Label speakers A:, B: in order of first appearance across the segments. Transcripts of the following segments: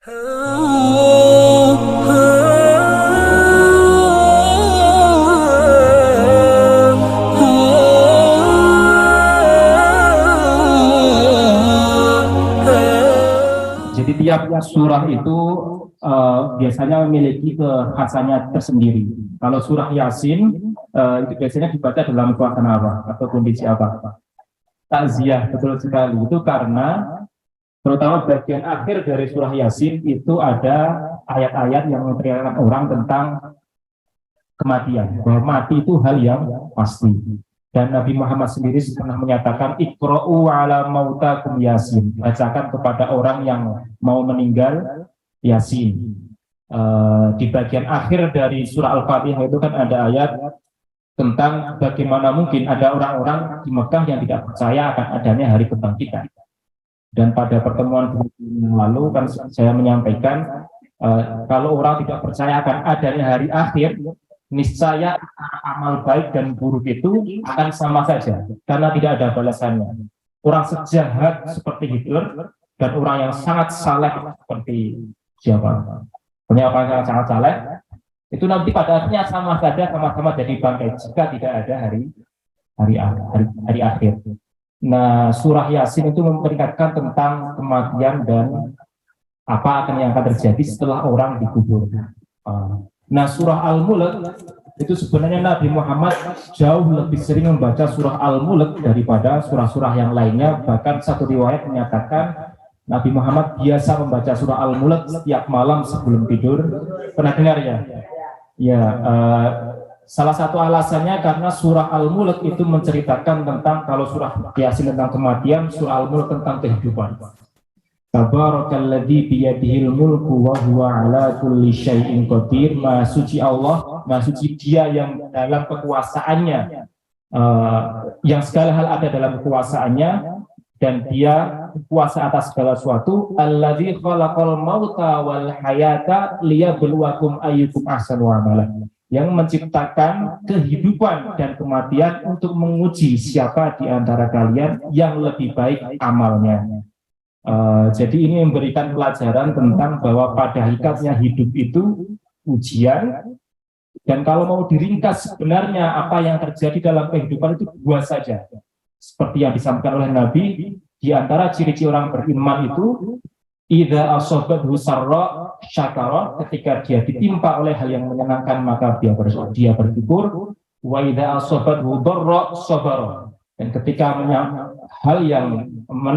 A: Jadi tiap surah itu biasanya memiliki kekhasannya tersendiri. Kalau surah Yasin itu biasanya dibaca dalam suasana apa atau kondisi apa? Takziah, betul sekali. Itu karena terutama bagian akhir dari surah Yasin itu ada ayat-ayat yang memperingatkan orang tentang kematian, bahwa mati itu hal yang pasti. Dan Nabi Muhammad sendiri pernah menyatakan Iqra'u ala mautakum Yasin, bacakan kepada orang yang mau meninggal Yasin. Di bagian akhir dari surah Al-Fatihah itu kan ada ayat tentang bagaimana mungkin ada orang-orang di Mekah yang tidak percaya akan adanya hari kebangkitan. Dan pada pertemuan yang lalu kan saya menyampaikan kalau orang tidak percaya akan adanya hari akhir, niscaya amal baik dan buruk itu akan sama saja karena tidak ada balasannya. Orang sejahat seperti Hitler dan orang yang sangat saleh seperti siapa? Punya orang yang sangat saleh itu nanti pada akhirnya sama saja, sama-sama jadi bangkai jika tidak ada hari akhir. Nah, surah Yasin itu memperingatkan tentang kematian dan apa yang akan terjadi setelah orang dikubur. Nah, surah Al-Mulk itu sebenarnya Nabi Muhammad jauh lebih sering membaca surah Al-Mulk daripada surah-surah yang lainnya. Bahkan satu riwayat menyatakan Nabi Muhammad biasa membaca surah Al-Mulk setiap malam sebelum tidur. Pernah dengar ya? Ya, salah satu alasannya karena surah Al-Mulk itu menceritakan tentang, kalau surah Yasin tentang kematian, surah Al-Mulk tentang kehidupan. Tabarakalladzi biyadihil mulku wa huwa ala kulli syai'in qadir. Maha suci Allah, maha suci Dia yang dalam kekuasaannya, yang segala hal ada dalam kekuasaannya, dan Dia kuasa atas segala sesuatu. Alladzi khalaqal mauta wal hayata liyabluwakum ayyukum ahsanu amala. Yang menciptakan kehidupan dan kematian untuk menguji siapa di antara kalian yang lebih baik amalnya. Jadi ini memberikan pelajaran tentang bahwa pada hakikatnya hidup itu ujian, dan kalau mau diringkas sebenarnya apa yang terjadi dalam kehidupan itu dua saja. Seperti yang disampaikan oleh Nabi, di antara ciri-ciri orang beriman itu idza asabathu sarra syakara, ketika dia ditimpa oleh hal yang menyenangkan maka dia bersyukur, wa idza asabathu dharra sabara, dan ketika hal yang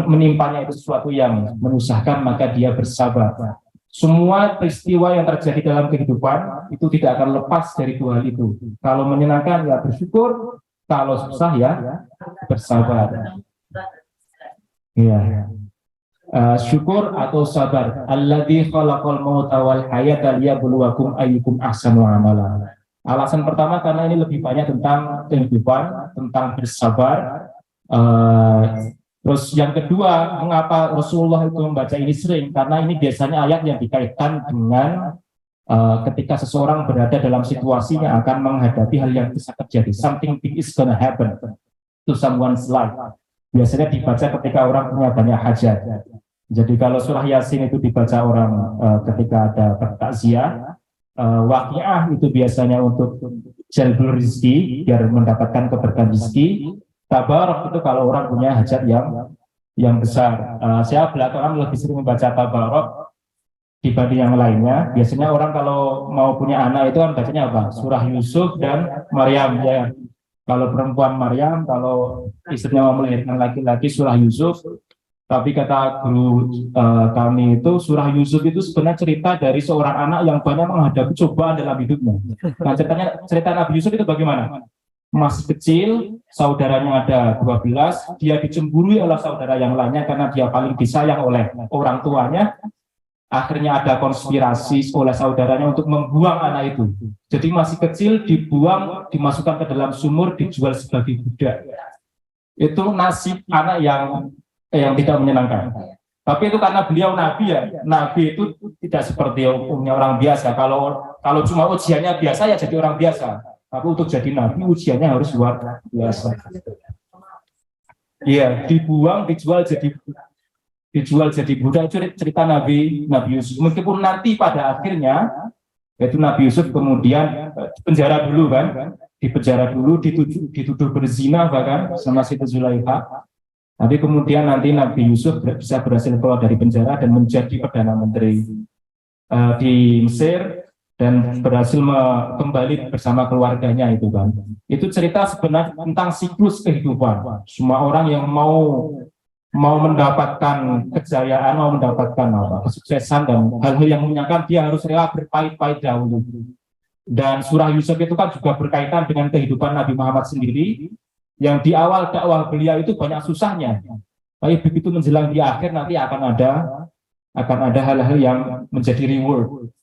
A: menimpanya itu sesuatu yang menyusahkan maka dia bersabar. Semua peristiwa yang terjadi dalam kehidupan itu tidak akan lepas dari dua hal itu. Kalau menyenangkan ya bersyukur, kalau susah ya bersabar. Ya. Syukur atau sabar. Alladzi khalaqal mauta wal hayata liyabluwakum ayyukum ahsanu amala. Alasan pertama karena ini lebih banyak tentang kehidupan, tentang bersabar. Terus yang kedua, mengapa Rasulullah itu membaca ini sering? Karena ini biasanya ayat yang dikaitkan dengan ketika seseorang berada dalam situasi yang akan menghadapi hal yang bisa terjadi. Something big is gonna happen to someone's life. Biasanya dibaca ketika orang punya banyak hajat. Jadi kalau surah Yasin itu dibaca orang ketika ada takziah, waqiah itu biasanya untuk jalbul rizki, biar mendapatkan keberkahan rizki. Tabarak itu kalau orang punya hajat yang besar. Saya belakangan lebih sering membaca tabarak dibanding yang lainnya. Biasanya orang kalau mau punya anak itu kan bacanya apa? Surah Yusuf dan Maryam ya. Kalau perempuan Maryam, kalau istrinya mau melahirkan laki-laki surah Yusuf. Tapi kata guru kami itu surah Yusuf itu sebenarnya cerita dari seorang anak yang banyak menghadapi cobaan dalam hidupnya. Nah, cerita Nabi Yusuf itu bagaimana? Masih kecil, saudaranya ada 12, dia dicemburui oleh saudara yang lainnya karena dia paling disayang oleh orang tuanya. Akhirnya ada konspirasi oleh saudaranya untuk membuang anak itu. Jadi masih kecil, dibuang, dimasukkan ke dalam sumur, dijual sebagai budak. Itu nasib anak yang tidak menyenangkan. Tapi itu karena beliau nabi ya. Nabi itu tidak seperti umumnya orang biasa. Kalau cuma ujiannya biasa ya jadi orang biasa. Tapi untuk jadi nabi ujiannya harus luar biasa. Iya, dibuang, dijual jadi dijual jadi budak, itu cerita Nabi Yusuf. Meskipun nanti pada akhirnya yaitu Nabi Yusuf kemudian penjara dulu kan, di penjara dulu dituduh berzina bahkan sama Siti Zulaikha. Tapi kemudian nanti Nabi Yusuf bisa berhasil keluar dari penjara dan menjadi perdana menteri di Mesir dan berhasil kembali bersama keluarganya itu kan. Itu cerita sebenarnya tentang siklus kehidupan. Semua orang yang mau mendapatkan kejayaan, mau mendapatkan kesuksesan dan hal-hal yang menyenangkan, dia harus rela berpahit-pahit dahulu. Dan surah Yusuf itu kan juga berkaitan dengan kehidupan Nabi Muhammad sendiri, yang di awal dakwah beliau itu banyak susahnya. Tapi begitu menjelang di akhir nanti akan ada hal-hal yang menjadi reward,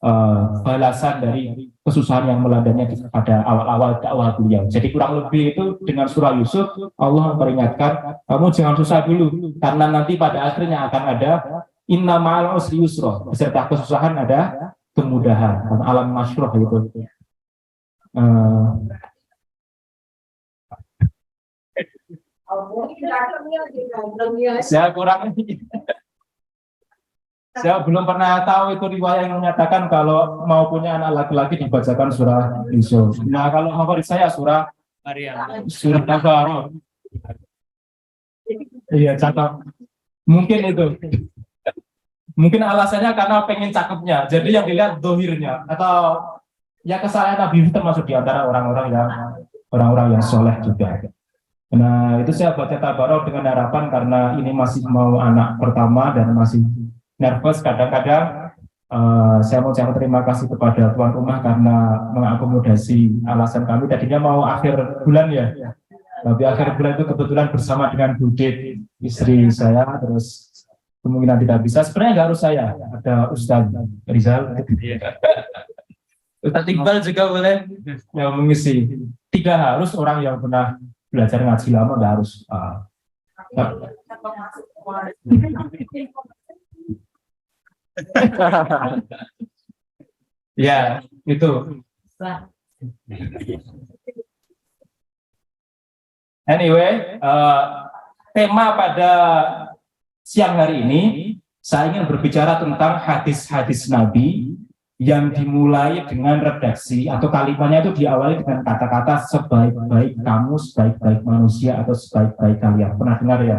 A: balasan dari kesusahan yang melandanya pada awal-awal dakwah beliau. Jadi kurang lebih itu dengan surah Yusuf Allah memperingatkan kamu jangan susah dulu karena nanti pada akhirnya akan ada inna ma'al usri yusra, beserta kesusahan ada kemudahan. Alam masyruh itu. Saya belum pernah tahu itu riwayat yang menyatakan kalau mau punya anak laki-laki dibacakan surah Yusuf. Nah, kalau favorit saya surah Maryam, surah Al-Baqarah. Iya, cakep. Mungkin itu. Mungkin alasannya karena pengen cakepnya. Jadi yang dilihat dohirnya atau ya kesalahan Nabi Yusuf termasuk di antara orang-orang yang soleh juga. Nah, itu saya baca Tabarok dengan harapan karena ini masih mau anak pertama dan masih nervous kadang-kadang. Saya mau ucapkan terima kasih kepada tuan rumah karena mengakomodasi alasan kami. Tadinya mau akhir bulan ya, tapi akhir bulan itu kebetulan bersama dengan Budit, istri saya, terus kemungkinan tidak bisa. Sebenarnya nggak harus saya, ada Ustadz Rizal, Ustadz Iqbal juga boleh yang mengisi. Tidak harus orang yang pernah belajar ngaji lama, nggak harus. Ya, itu. Anyway, tema pada siang hari ini saya ingin berbicara tentang hadis-hadis Nabi yang dimulai dengan redaksi atau kalimatnya itu diawali dengan kata-kata sebaik-baik kamu, sebaik-baik manusia atau sebaik-baik kalian. Pernah dengar ya?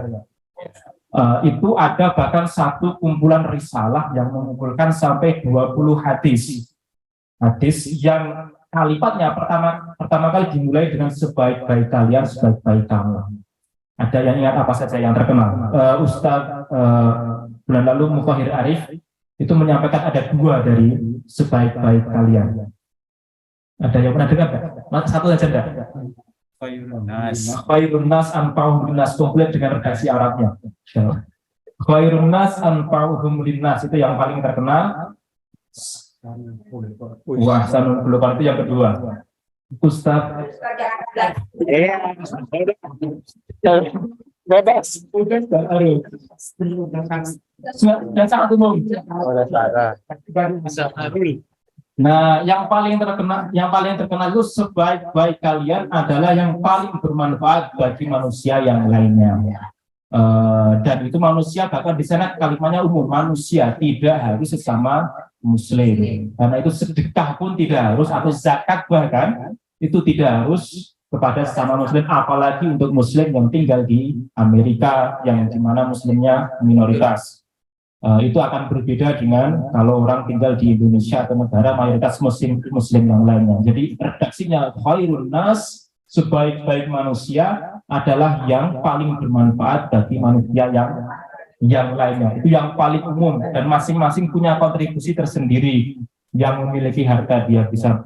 A: Itu ada bahkan satu kumpulan risalah yang mengumpulkan sampai 20 hadis yang kalimatnya pertama kali dimulai dengan sebaik-baik kalian, sebaik-baik kamu. Ada yang ingat apa saja yang terkenal? Ustadz bulan lalu Mukhahir Arif itu menyampaikan ada 2 dari sebaik-baik kalian. Ada yang pernah dengar? Satu saja enggak? Khairun nas anfa'uhum linnas, komplit dengan redaksi Arabnya. Khairun nas anfa'uhum linnas itu yang paling terkenal. Wah, sanul global itu yang kedua. Ustaz bebas dan sangat umum. Nah, yang paling terkenal itu sebaik-baik kalian adalah yang paling bermanfaat bagi manusia yang lainnya. Dan itu manusia, bahkan di sana kalimatnya umum, manusia, tidak harus sesama muslim. Karena itu sedekah pun tidak harus, atau zakat bahkan itu tidak harus kepada sesama muslim, apalagi untuk muslim yang tinggal di Amerika yang dimana muslimnya minoritas. Itu akan berbeda dengan kalau orang tinggal di Indonesia atau negara mayoritas muslim yang lainnya. Jadi redaksinya khairun nas, sebaik-baik manusia adalah yang paling bermanfaat bagi manusia yang lainnya. Itu yang paling umum dan masing-masing punya kontribusi tersendiri. Yang memiliki harta dia bisa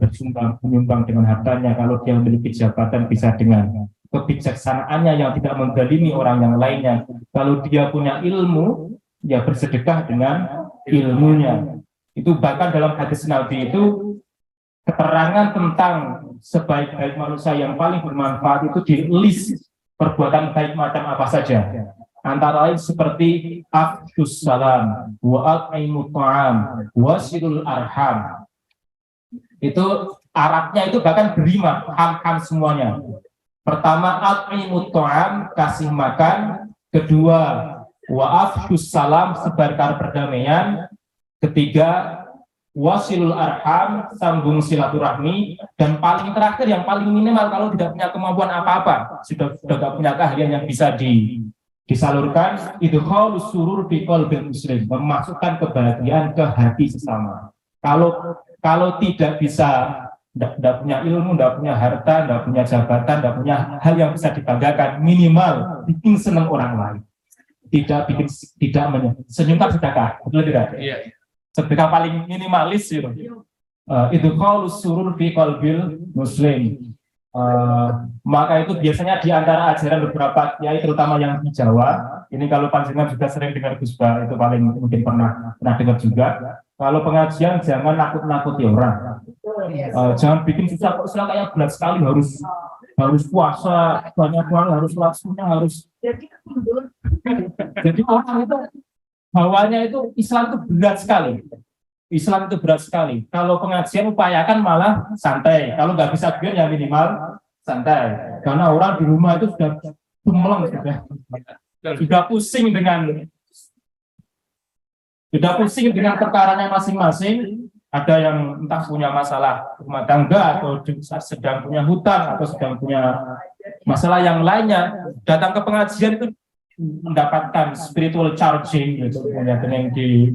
A: menyumbang dengan hartanya. Kalau dia memiliki jabatan bisa dengan kebijaksanaannya yang tidak menzalimi orang yang lainnya. Kalau dia punya ilmu, ya bersedekah dengan ilmunya. Itu bahkan dalam hadis Nabi itu keterangan tentang sebaik-baik manusia yang paling bermanfaat itu di list perbuatan baik macam apa saja. Antara lain seperti afdhus salam, wa at'imut ta'am, wa silul arham. Itu Arabnya itu bahkan berlima, ham semuanya. Pertama at'imut ta'am, kasih makan. Kedua Wa afshus salam, sebarkan perdamaian. Ketiga, wasilul arham, sambung silaturahmi. Dan paling terakhir, yang paling minimal, kalau tidak punya kemampuan apa-apa, sudah tidak punya keahlian yang bisa disalurkan, itu idkhalus surur fi qalbil muslim, memasukkan kebahagiaan ke hati sesama. Kalau tidak bisa, tidak punya ilmu, tidak punya harta, tidak punya jabatan, tidak punya hal yang bisa dibanggakan, minimal bikin senang orang lain. Tidak senyumkan sedekah, betul tidak? Iya. Sedekah paling minimalis itu. Idkhalus surur fi qalbil muslim. Maka itu biasanya di antara ajaran beberapa kiai, terutama yang di Jawa. Ini kalau panjenengan juga sering dengar Gus Ba, itu paling mungkin pernah dengar juga. Kalau pengajian jangan nakut-nakuti orang. Jangan bikin susah kok, Islam kayak berat sekali, harus puasa banyak banget, harus laksanya harus. Jadi orang itu bawahnya itu Islam itu berat sekali. Islam itu berat sekali. Kalau pengajian upayakan malah santai. Kalau nggak bisa biar ya minimal santai. Karena orang di rumah itu sudah gemelang, sudah pusing dengan perkaranya masing-masing. Ada yang entah punya masalah rumah tangga atau sedang punya hutang atau sedang punya masalah yang lainnya. Datang ke pengajian itu mendapatkan spiritual charging gitu, yang di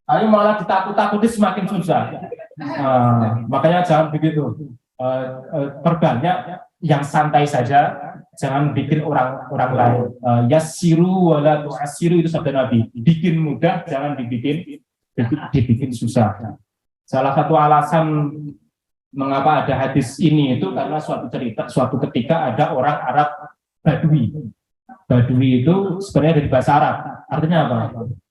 A: ayo malah ditakut-takuti semakin susah. Makanya jangan begitu. Perbanyak yang santai saja, jangan bikin orang lain. Yassiru wala tu'assiru, itu sabda Nabi. Bikin mudah, jangan dibikin susah. Salah satu alasan mengapa ada hadis ini itu karena suatu ketika ada orang Arab Badui. Badui itu sebenarnya dari bahasa Arab. Artinya apa?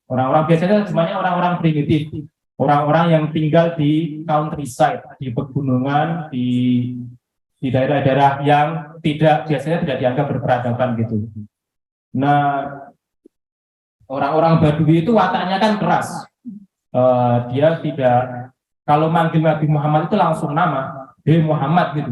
A: Orang-orang biasanya semuanya orang-orang primitif, orang-orang yang tinggal di countryside, di pegunungan, di daerah-daerah yang biasanya tidak dianggap berperadaban gitu. Nah, orang-orang Badui itu wataknya kan keras. Dia tidak, kalau manggil Nabi Muhammad itu langsung nama, Muhammad gitu.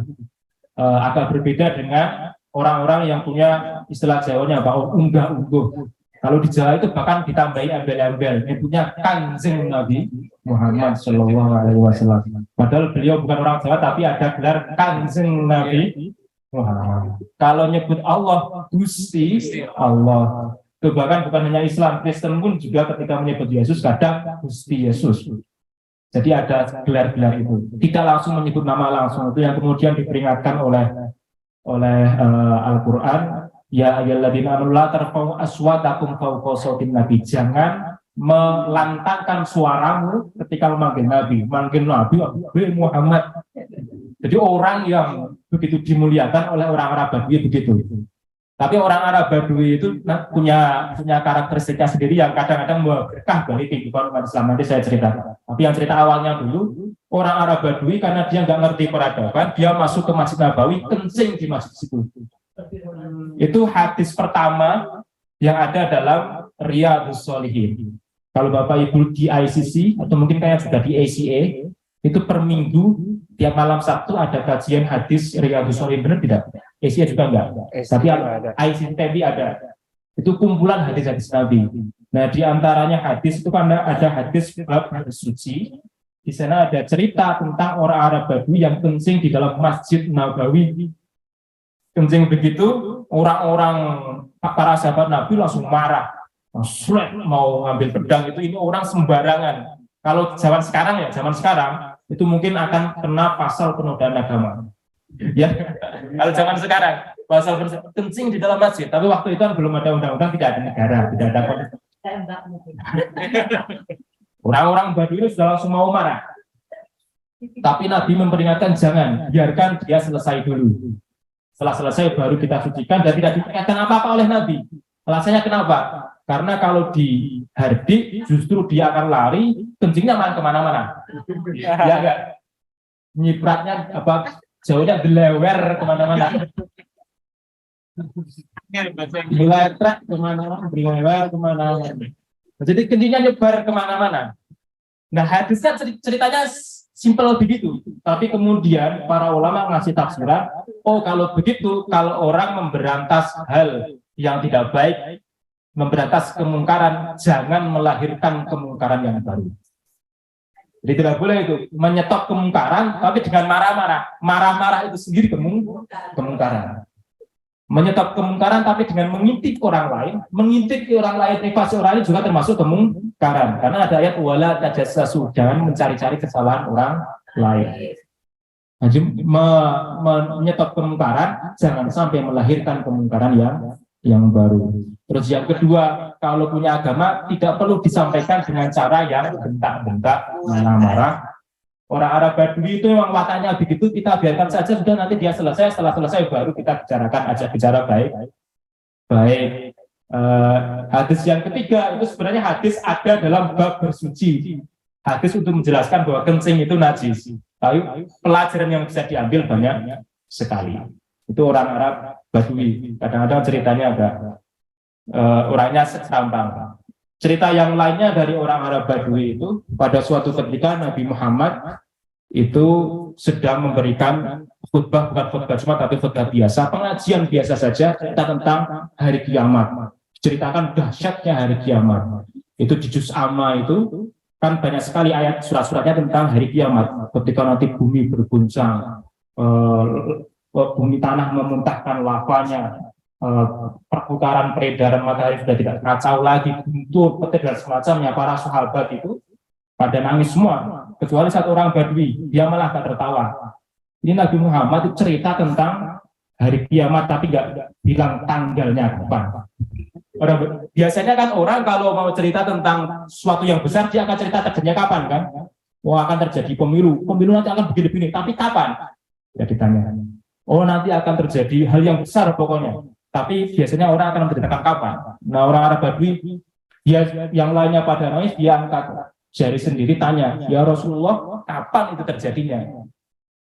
A: Agak berbeda dengan orang-orang yang punya istilah Jawanya bahwa unggah-ungguh. Kalau di Jawa itu bahkan ditambahi embel-embel, punya Kanjeng Nabi Muhammad Shallallahu Alaihi Wasallam. Padahal beliau bukan orang Jawa, tapi ada gelar Kanjeng Nabi Muhammad. Kalau nyebut Allah, Gusti Allah. Itu bahkan bukan hanya Islam, Kristen pun juga ketika menyebut Yesus kadang Gusti Yesus. Jadi ada gelar-gelar itu. Tidak langsung menyebut nama langsung, itu yang kemudian diperingatkan oleh Al-Quran. Ya ayyuhalladzina amanu la tarfa'u aswatakum fawqa sautin nabi. Jangan melantangkan suaramu ketika memanggil Nabi. Manggil Nabi Muhammad. Jadi orang yang begitu dimuliakan oleh orang Arab Badui begitu. Tapi orang Arab Badui itu punya karakteristiknya sendiri yang kadang-kadang berkah bagi kehidupan umat Islam. Nanti saya ceritakan. Tapi yang cerita awalnya dulu, orang Arab Badui karena dia nggak ngerti peradaban, dia masuk ke Masjid Nabawi, kencing di masjid situ. Itu hadis pertama yang ada dalam Riyadhus Shalihin. Kalau Bapak Ibu di ICC atau mungkin kayak juga di ACA, itu per minggu tiap malam Sabtu ada kajian hadis Riyadhus Shalihin, benar tidak? ACA juga enggak, tapi ICC ada. Itu kumpulan hadis-hadis Nabi. Nah, di antaranya hadis itu kan ada hadis bab hadis suci. Di sana ada cerita tentang orang Arab Badui yang kencing di dalam Masjid Nabawi. Kencing begitu, orang-orang para sahabat Nabi langsung marah, mau ngambil pedang itu, ini orang sembarangan. Kalau zaman sekarang itu mungkin akan kena pasal penodaan agama. Ya, kalau zaman sekarang pasal kencing di dalam masjid, tapi waktu itu kan belum ada undang-undang, tidak ada negara, tidak ada kondisi. Orang-orang Badui itu sudah langsung mau marah. Tapi Nabi memperingatkan jangan, biarkan dia selesai dulu. Setelah selesai baru kita sucikan, dan tidak diperingatkan apa-apa oleh Nabi. Alasannya kenapa? Karena kalau dihardik justru dia akan lari, kencingnya malah kemana-mana. Ya enggak? Nyipratnya apa? Jauhnya belewer kemana-mana. Beletrek kemana-mana, belewer kemana-mana. Jadi kencingnya nyebar kemana-mana. Nah, hadisnya ceritanya simpel begitu, tapi kemudian para ulama ngasih tafsiran, oh kalau begitu, kalau orang memberantas hal yang tidak baik, memberantas kemungkaran, jangan melahirkan kemungkaran yang baru. Jadi tidak boleh itu menyetop kemungkaran, tapi dengan marah-marah. Marah-marah itu sendiri kemungkaran. Menyetop kemungkaran, tapi dengan mengintip orang lain, privasi orang lain juga termasuk kemungkaran. Karena ada ayat wala tajassasu, jangan mencari-cari kesalahan orang lain. Jadi menyetop kemungkaran, jangan sampai melahirkan kemungkaran yang baru. Terus yang kedua, kalau punya agama tidak perlu disampaikan dengan cara yang bentak-bentak, marah-marah. Orang Arab Badui itu memang wataknya begitu, kita biarkan saja, sudah nanti dia selesai, setelah selesai baru kita bicarakan, ajak bicara baik. Hadis yang ketiga itu sebenarnya hadis ada dalam bab bersuci. Hadis untuk menjelaskan bahwa kencing itu najis. Tapi pelajaran yang bisa diambil banyak sekali. Itu orang Arab Badui. Kadang-kadang ceritanya agak orangnya serampang. Cerita yang lainnya dari orang Arab Badui itu, pada suatu ketika Nabi Muhammad itu sedang memberikan khutbah, bukan khutbah Jumat tapi khutbah biasa, pengajian biasa saja, cerita tentang hari kiamat, ceritakan dahsyatnya hari kiamat. Itu di juz amma itu kan banyak sekali ayat surat-suratnya tentang hari kiamat, ketika nanti bumi berguncang, bumi tanah memuntahkan lavanya, perputaran peredaran matahari sudah tidak kacau lagi, guntur, petir dan semacamnya. Para sahabat itu pada nangis semua, kecuali satu orang Badui, dia malah tak tertawa. Ini Nabi Muhammad itu cerita tentang hari kiamat, tapi nggak bilang tanggalnya kapan. Biasanya kan orang kalau mau cerita tentang sesuatu yang besar, dia akan cerita terjadinya kapan kan? Wah, akan terjadi pemilu nanti akan begini-begini, tapi kapan? Ya ditanya. Oh, nanti akan terjadi hal yang besar pokoknya. Tapi biasanya orang akan menceritakan kapan. Nah, orang Arab Badui, dia yang lainnya pada nangis, dia angkat jari sendiri tanya, ya Rasulullah, kapan itu terjadinya?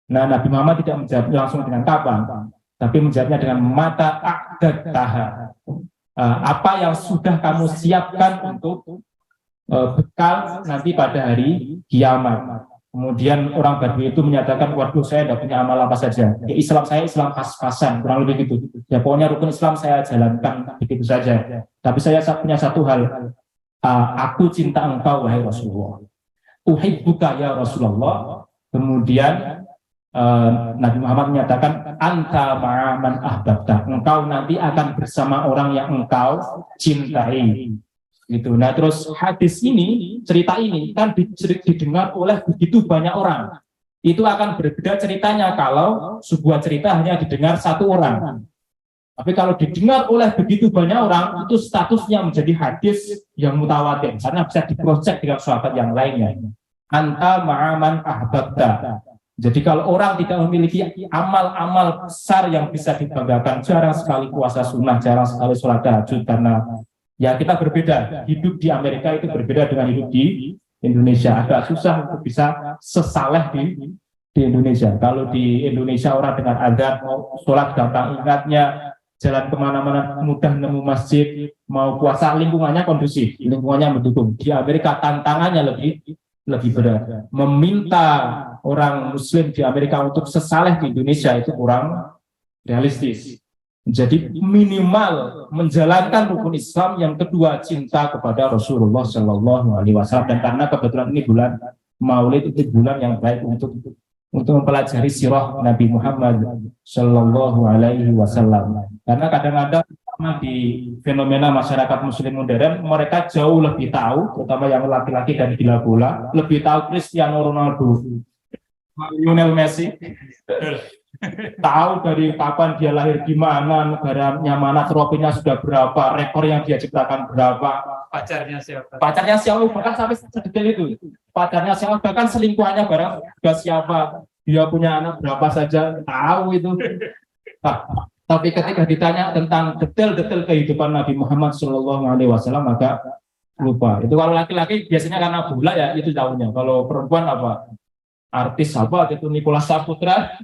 A: Nah, Nabi Muhammad tidak menjawab langsung dengan kapan, tapi menjawabnya dengan mata aqdataha. Apa yang sudah kamu siapkan untuk bekal nanti pada hari kiamat. Kemudian orang Badui itu menyatakan, waduh saya tidak punya amal apa saja. Ya, Islam saya Islam pas-pasan, kurang lebih gitu. Ya pokoknya rukun Islam saya jalankan begitu saja. Tapi saya punya satu hal, aku cinta engkau wahai Rasulullah. Uhibbuka ya Rasulullah. Kemudian Nabi Muhammad menyatakan, anta ma'aman ahbabta. Engkau nanti akan bersama orang yang engkau cintai. Gitu. Nah, terus hadis ini, cerita ini kan didengar oleh begitu banyak orang. Itu akan berbeda ceritanya kalau sebuah cerita hanya didengar satu orang. Tapi kalau didengar oleh begitu banyak orang, itu statusnya menjadi hadis yang mutawatir, karena bisa diproses dengan sahabat yang lainnya. Anta ma'aman ahbabta. Jadi kalau orang tidak memiliki amal-amal besar yang bisa dibanggakan, jarang sekali puasa sunnah, jarang sekali sholat tahajud, karena ya kita berbeda. Hidup di Amerika itu berbeda dengan hidup di Indonesia. Agak susah untuk bisa sesaleh di Indonesia. Kalau di Indonesia orang dengan adat mau sholat gampang ingatnya, jalan kemana-mana mudah nemu masjid, mau puasa lingkungannya kondusif, lingkungannya mendukung. Di Amerika tantangannya lebih berat. Meminta orang Muslim di Amerika untuk sesaleh di Indonesia itu kurang realistis. Jadi minimal menjalankan rukun Islam, yang kedua cinta kepada Rasulullah Shallallahu Alaihi Wasallam. Dan karena kebetulan ini bulan Maulid, itu bulan yang baik untuk mempelajari sirah Nabi Muhammad Shallallahu Alaihi Wasallam. Karena kadang-kadang di fenomena masyarakat Muslim modern, mereka jauh lebih tahu, terutama yang laki-laki dan gila bola, lebih tahu Cristiano Ronaldo, Lionel Messi. Tahu dari kapan dia lahir di mana, negaranya mana, trofinya sudah berapa, rekor yang dia ciptakan berapa, pacarnya siapa, bahkan sampai sedetail itu. Pacarnya siapa, bahkan selingkuhannya barang juga siapa, dia punya anak berapa saja, tahu itu. Nah, tapi ketika ditanya tentang detail-detail kehidupan Nabi Muhammad SAW, maka lupa. Itu kalau laki-laki biasanya karena bola ya itu tahunya. Kalau perempuan apa? Artis apa? Itu Nicholas Saputra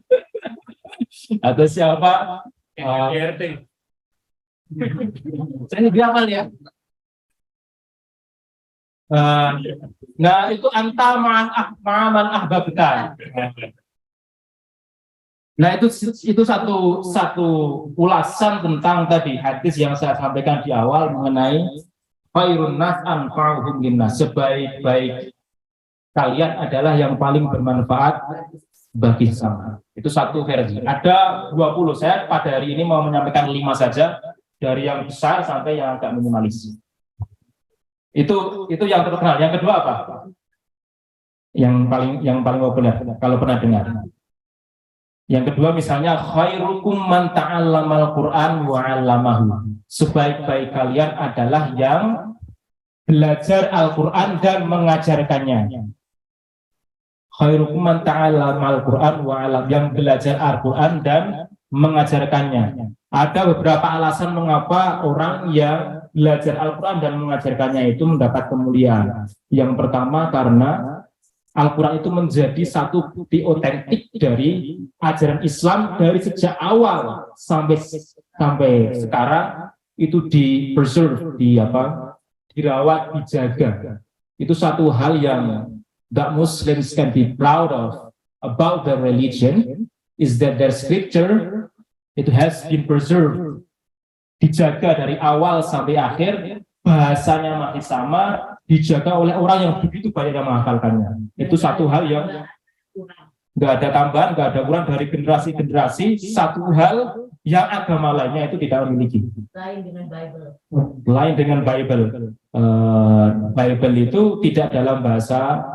A: atau siapa? Saya hafal ya. Nah itu anta ma'aman ahbabta. Nah, itu satu ulasan tentang tadi hadis yang saya sampaikan di awal mengenai khairun nas anfa'uhum linnas. Sebaik-baik kalian adalah yang paling bermanfaat bagi sesama. Itu satu versi. Ada 20. Saya pada hari ini mau menyampaikan 5 saja, dari yang besar sampai yang agak minimalis. Itu yang terkenal. Yang kedua apa? Yang paling populer kalau pernah dengar. Yang kedua misalnya khairukum man ta'allamal Qur'an wa 'allamahu. Sebaik-baik kalian adalah yang belajar Al-Qur'an dan mengajarkannya. Khairukum man ta'allamal Qur'an wa 'allam, yang belajar Al-Qur'an dan mengajarkannya. Ada beberapa alasan mengapa orang yang belajar Al-Qur'an dan mengajarkannya itu mendapat kemuliaan. Yang pertama karena Al-Quran itu menjadi satu bukti otentik dari ajaran Islam dari sejak awal sampai sekarang itu di-preserve, dirawat, dijaga. Itu satu hal yang that Muslims can be proud of about the religion, is that their scripture it has been preserved, dijaga dari awal sampai akhir, bahasanya masih sama, dijaga oleh orang yang begitu banyak yang menghafalkannya. Itu satu hal yang nggak ada tambahan, nggak ada kurang dari generasi-generasi. Satu hal yang agama lainnya itu tidak memiliki. Lain dengan Bible. Bible itu tidak dalam bahasa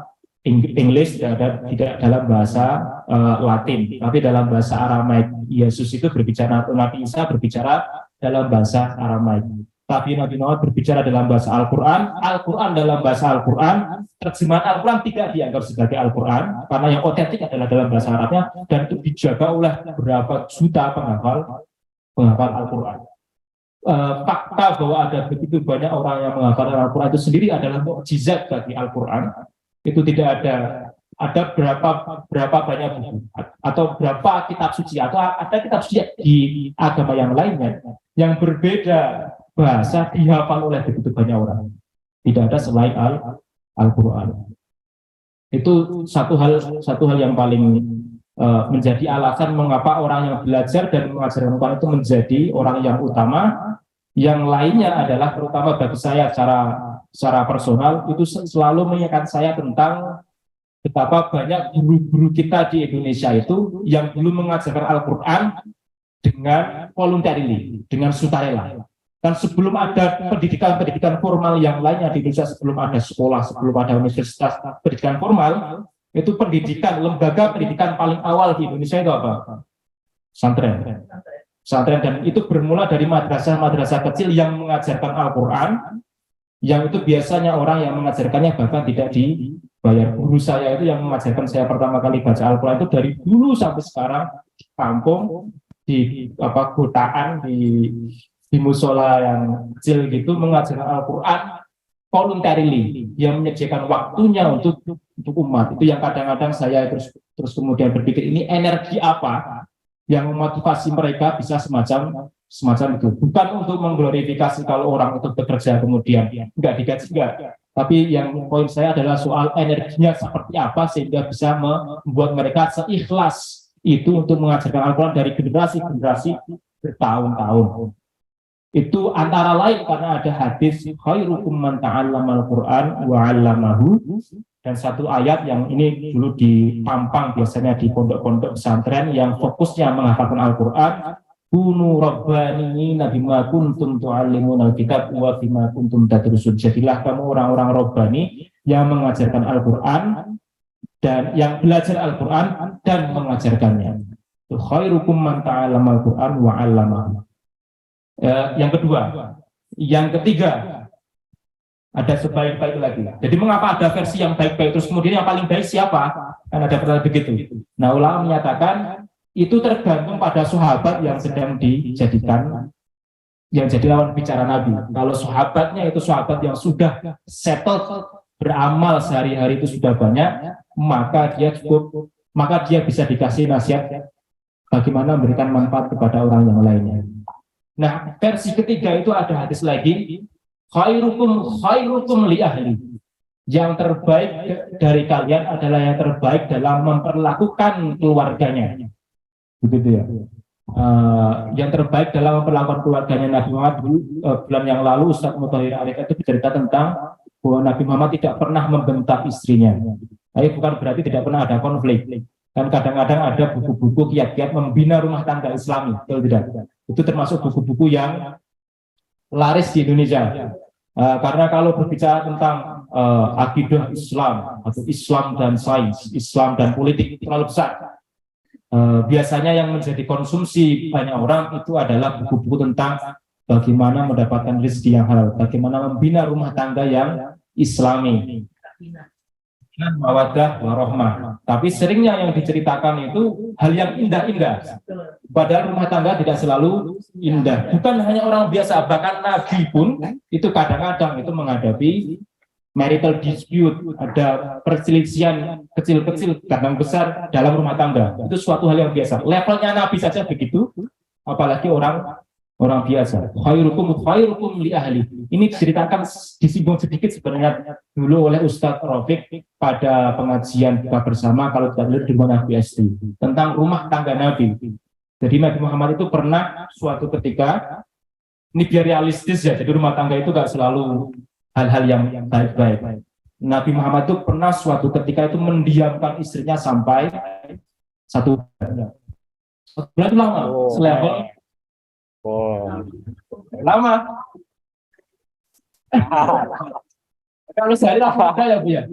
A: English, tidak dalam bahasa Latin, tapi dalam bahasa Aramaik. Yesus itu berbicara, Nabi Isa berbicara dalam bahasa Aramaik. Tapi Nabi Muhammad berbicara dalam bahasa Al-Quran, Al-Quran dalam bahasa Al-Quran, terjemahan Al-Quran tidak dianggap sebagai Al-Quran, karena yang otentik adalah dalam bahasa Arabnya, dan itu dijaga oleh berapa juta penghafal Al-Quran. Fakta bahwa ada begitu banyak orang yang menghafal Al-Quran itu sendiri adalah mukjizat bagi Al-Quran. Itu tidak ada berapa banyak buku, atau berapa kitab suci, atau ada kitab suci di agama yang lainnya, yang berbeda bahasa dihafal oleh begitu banyak orang. Tidak ada selain Al-Quran. Itu satu hal yang paling menjadi alasan mengapa orang yang belajar dan mengajarkan Al-Quran itu menjadi orang yang utama. Yang lainnya adalah terutama bagi saya secara personal itu selalu mengingatkan saya tentang betapa banyak guru-guru kita di Indonesia itu yang belum mengajarkan Al-Quran dengan voluntarily, dengan sukarela. Dan sebelum ada pendidikan formal yang lainnya di Indonesia, sebelum ada sekolah, sebelum ada universitas pendidikan formal, itu lembaga pendidikan paling awal di Indonesia itu apa? Pesantren. Dan itu bermula dari madrasah-madrasah kecil yang mengajarkan Al-Quran, yang itu biasanya orang yang mengajarkannya bahkan tidak dibayar. Guru saya itu yang mengajarkan saya pertama kali baca Al-Quran itu dari dulu sampai sekarang, di kampung, di kotaan, di musola yang kecil gitu, mengajarkan Al-Quran voluntarily. Dia menyediakan waktunya untuk umat. Itu yang kadang-kadang saya terus kemudian berpikir, ini energi apa yang memotivasi mereka bisa semacam itu. Bukan untuk mengglorifikasi kalau orang itu bekerja kemudian nggak digaji, enggak. Tapi yang poin saya adalah soal energinya seperti apa sehingga bisa membuat mereka seikhlas itu untuk mengajarkan Al-Quran dari generasi-generasi bertahun-tahun. Itu antara lain karena ada hadis khairukum man ta'allamal Qur'an wa 'allamahu, dan satu ayat yang ini dulu dipampang biasanya di pondok-pondok pesantren yang fokusnya menghafalkan Al-Quran, kunu rabbaniyina bima kuntum tu'allimuna al-kitab wa bima kuntum tadrusun. Jadilah kamu orang-orang rabbani yang mengajarkan Al-Quran dan yang belajar Al-Quran dan mengajarkannya. Khairukum man ta'allamal Qur'an wa 'allamahu. Yang kedua, yang ketiga ada sebaik-baik lagi. Jadi mengapa ada versi yang baik-baik terus kemudian yang paling baik siapa? Kan ada pertanyaan begitu. Nah, ulama menyatakan itu tergantung pada sahabat yang sedang dijadikan yang jadi lawan bicara Nabi. Kalau sahabatnya itu sahabat yang sudah settled beramal sehari-hari itu sudah banyak, maka dia bisa dikasih nasihat bagaimana memberikan manfaat kepada orang yang lainnya. Nah, versi ketiga itu ada hadis lagi, khairukum li ahli. Yang terbaik dari kalian adalah yang terbaik dalam memperlakukan keluarganya. begitu ya. Yang terbaik dalam memperlakukan keluarganya Nabi Muhammad dulu, bulan yang lalu Ustadz Mutahhir Arif itu bercerita tentang bahwa Nabi Muhammad tidak pernah membentak istrinya. Tapi bukan berarti tidak pernah ada konflik. Kan kadang-kadang ada buku-buku kiat-kiat membina rumah tangga Islami, betul tidak? Itu termasuk buku-buku yang laris di Indonesia. Karena kalau berbicara tentang akidah Islam atau Islam dan sains, Islam dan politik terlalu besar. Biasanya yang menjadi konsumsi banyak orang itu adalah buku-buku tentang bagaimana mendapatkan rezeki yang halal, bagaimana membina rumah tangga yang Islami, mawaddah warahmah. Tapi seringnya yang diceritakan itu hal yang indah-indah. Padahal rumah tangga tidak selalu indah. Bukan hanya orang biasa, bahkan Nabi pun itu kadang-kadang itu menghadapi marital dispute, ada perselisihan kecil-kecil, kadang besar dalam rumah tangga. Itu suatu hal yang biasa. Levelnya Nabi saja begitu, apalagi orang biasa. Khairukum li ahli. Ini diceritakan, disinggung sedikit sebenarnya dulu oleh Ustadz Rafiq pada pengajian buka bersama kalau tidak di rumah Nabi SD tentang rumah tangga Nabi. Jadi Nabi Muhammad itu pernah suatu ketika, ini biar realistis ya, jadi rumah tangga itu gak selalu hal-hal yang baik-baik. Nabi Muhammad itu pernah suatu ketika itu mendiamkan istrinya sampai 1 bulan. 1 bulan itu lama, selevel. Lama. Kalau sehari lama ya Bu ya.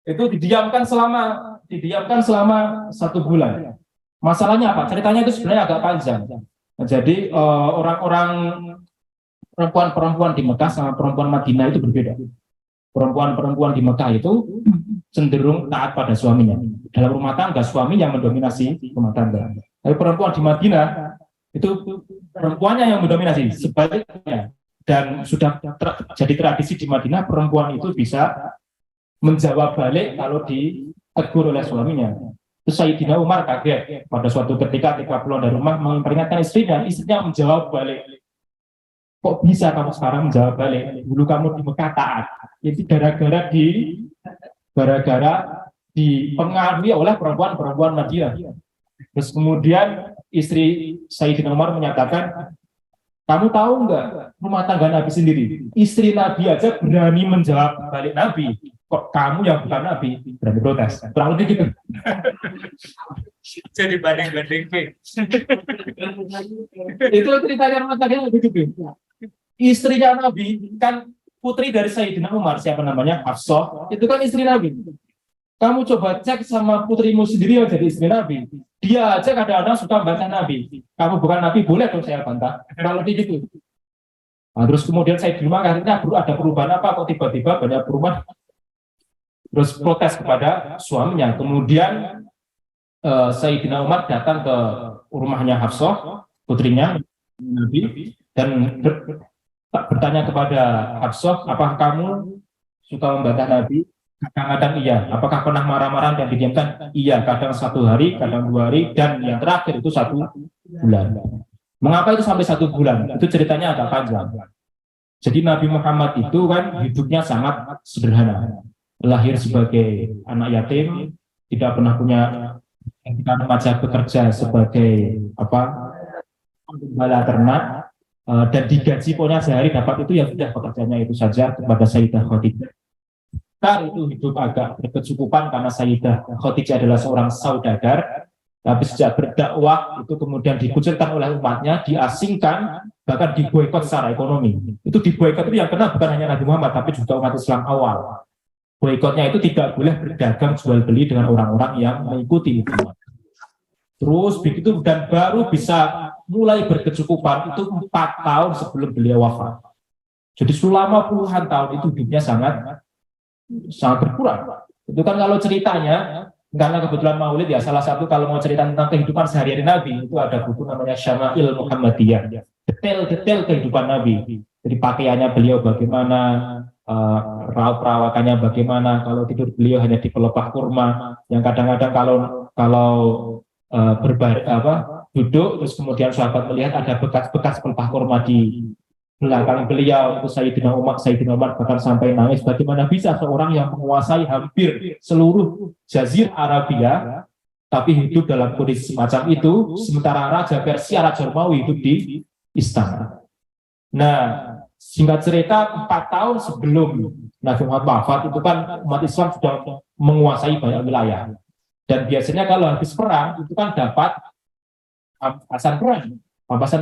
A: Itu didiamkan selama 1 bulan. Masalahnya apa? Ceritanya itu sebenarnya agak panjang. Jadi orang-orang perempuan di Mekah sama perempuan Madinah itu berbeda. Perempuan di Mekah itu cenderung taat pada suaminya. Dalam rumah tangga suami yang mendominasi rumah tangga. Tapi perempuan di Madinah itu perempuannya yang mendominasi. Sebaliknya, dan sudah jadi tradisi di Madinah, perempuan itu bisa menjawab balik kalau ditegur oleh suaminya. Terus Sayyidina Umar kaget pada suatu ketika pulang dari rumah memperingatkan istrinya menjawab balik. Kok bisa kamu sekarang menjawab balik? Dulu kamu di Mekah taat. Itu gara-gara dipengaruhi oleh perempuan Madinah. Terus kemudian istri Sayyidina Umar menyatakan, kamu tahu nggak rumah tangga Nabi sendiri? Istri Nabi aja berani menjawab balik Nabi. Kok kamu yang bukan Nabi berani protes? Kurang lebih gitu. Jadi banding-banding. Itu ceritanya rumah tangga begitu. Istrinya Nabi kan putri dari Sayyidina Umar, siapa namanya? Hafsah. Itu kan istri Nabi. Kamu coba cek sama putrimu sendiri yang jadi istri Nabi. Dia aja kadang-kadang suka bantah Nabi. Kamu bukan Nabi, boleh dong saya bantah. Kalau begitu. Nah, terus kemudian saya di rumah akhirnya ada perubahan apa? Kok tiba-tiba banyak perubahan? Terus protes kepada suaminya. Kemudian Sayyidina Umar datang ke rumahnya Hafsah, putrinya Nabi, dan bertanya kepada Hafsah, apakah kamu suka membantah Nabi? Kadang-kadang iya. Apakah pernah marah-marah dan didiamkan? Iya, kadang 1 hari, kadang 2 hari, dan yang terakhir itu 1 bulan. Mengapa itu sampai 1 bulan? Itu ceritanya agak panjang. Jadi Nabi Muhammad itu kan hidupnya sangat sederhana. Lahir sebagai anak yatim, tidak pernah punya, ketika remaja bekerja sebagai gembala ternak, dan digaji pokoknya sehari dapat itu, ya sudah pekerjaannya itu saja kepada Sayyidah Khadijah. Itu hidup agak berkecukupan karena Sayyidah Khadijah adalah seorang saudagar, tapi sejak berdakwah itu kemudian dikucilkan oleh umatnya, diasingkan, bahkan diboikot secara ekonomi. Itu diboikot itu yang kena bukan hanya Nabi Muhammad, tapi juga umat Islam awal. Boikotnya itu tidak boleh berdagang jual beli dengan orang-orang yang mengikuti itu. Terus begitu, dan baru bisa mulai berkecukupan itu 4 tahun sebelum beliau wafat. Jadi selama puluhan tahun itu hidupnya sangat berkurang. Itu kan kalau ceritanya, karena kebetulan Maulid ya, salah satu kalau mau cerita tentang kehidupan sehari-hari Nabi, itu ada buku namanya Syama'il Muhammadiyah. Detail kehidupan Nabi. Jadi pakaiannya beliau bagaimana, raut perawakannya bagaimana, kalau tidur beliau hanya di pelepah kurma, yang kadang-kadang kalau duduk, terus kemudian sahabat melihat ada bekas pelepah kurma di belakang beliau. Itu Sayyidina Umar bahkan sampai nangis, bagaimana bisa seorang yang menguasai hampir seluruh Jazirah Arabia tapi hidup dalam kondisi semacam itu, sementara Raja Persia, Raja Romawi hidup di istana. Nah, singkat cerita 4 tahun sebelum Nabi Muhammad wafat itu kan umat Islam sudah menguasai banyak wilayah. Dan biasanya kalau habis perang itu kan dapat rampasan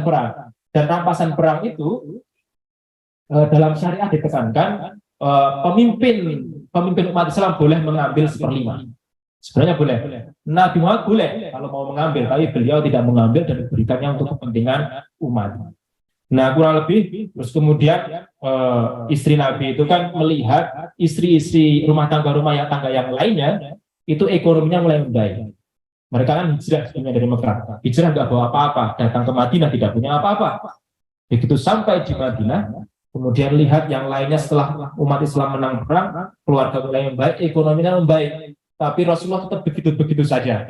A: perang. Dan rampasan perang itu dalam syariah ditekankan pemimpin umat Islam boleh mengambil 1/5. Sebenarnya boleh. Nabi Muhammad boleh kalau mau mengambil, tapi beliau tidak mengambil dan diberikannya untuk kepentingan umat. Nah, kurang lebih terus kemudian istri Nabi itu kan melihat istri-istri rumah tangga yang lainnya itu ekonominya mulai membaik. Mereka kan hijrah sebenarnya dari Mekah. Hijrah nggak bawa apa-apa, datang ke Madinah tidak punya apa-apa. Begitu sampai di Madinah, kemudian lihat yang lainnya setelah umat Islam menang perang, keluarga mulai membaik, ekonominya membaik. Tapi Rasulullah tetap begitu-begitu saja.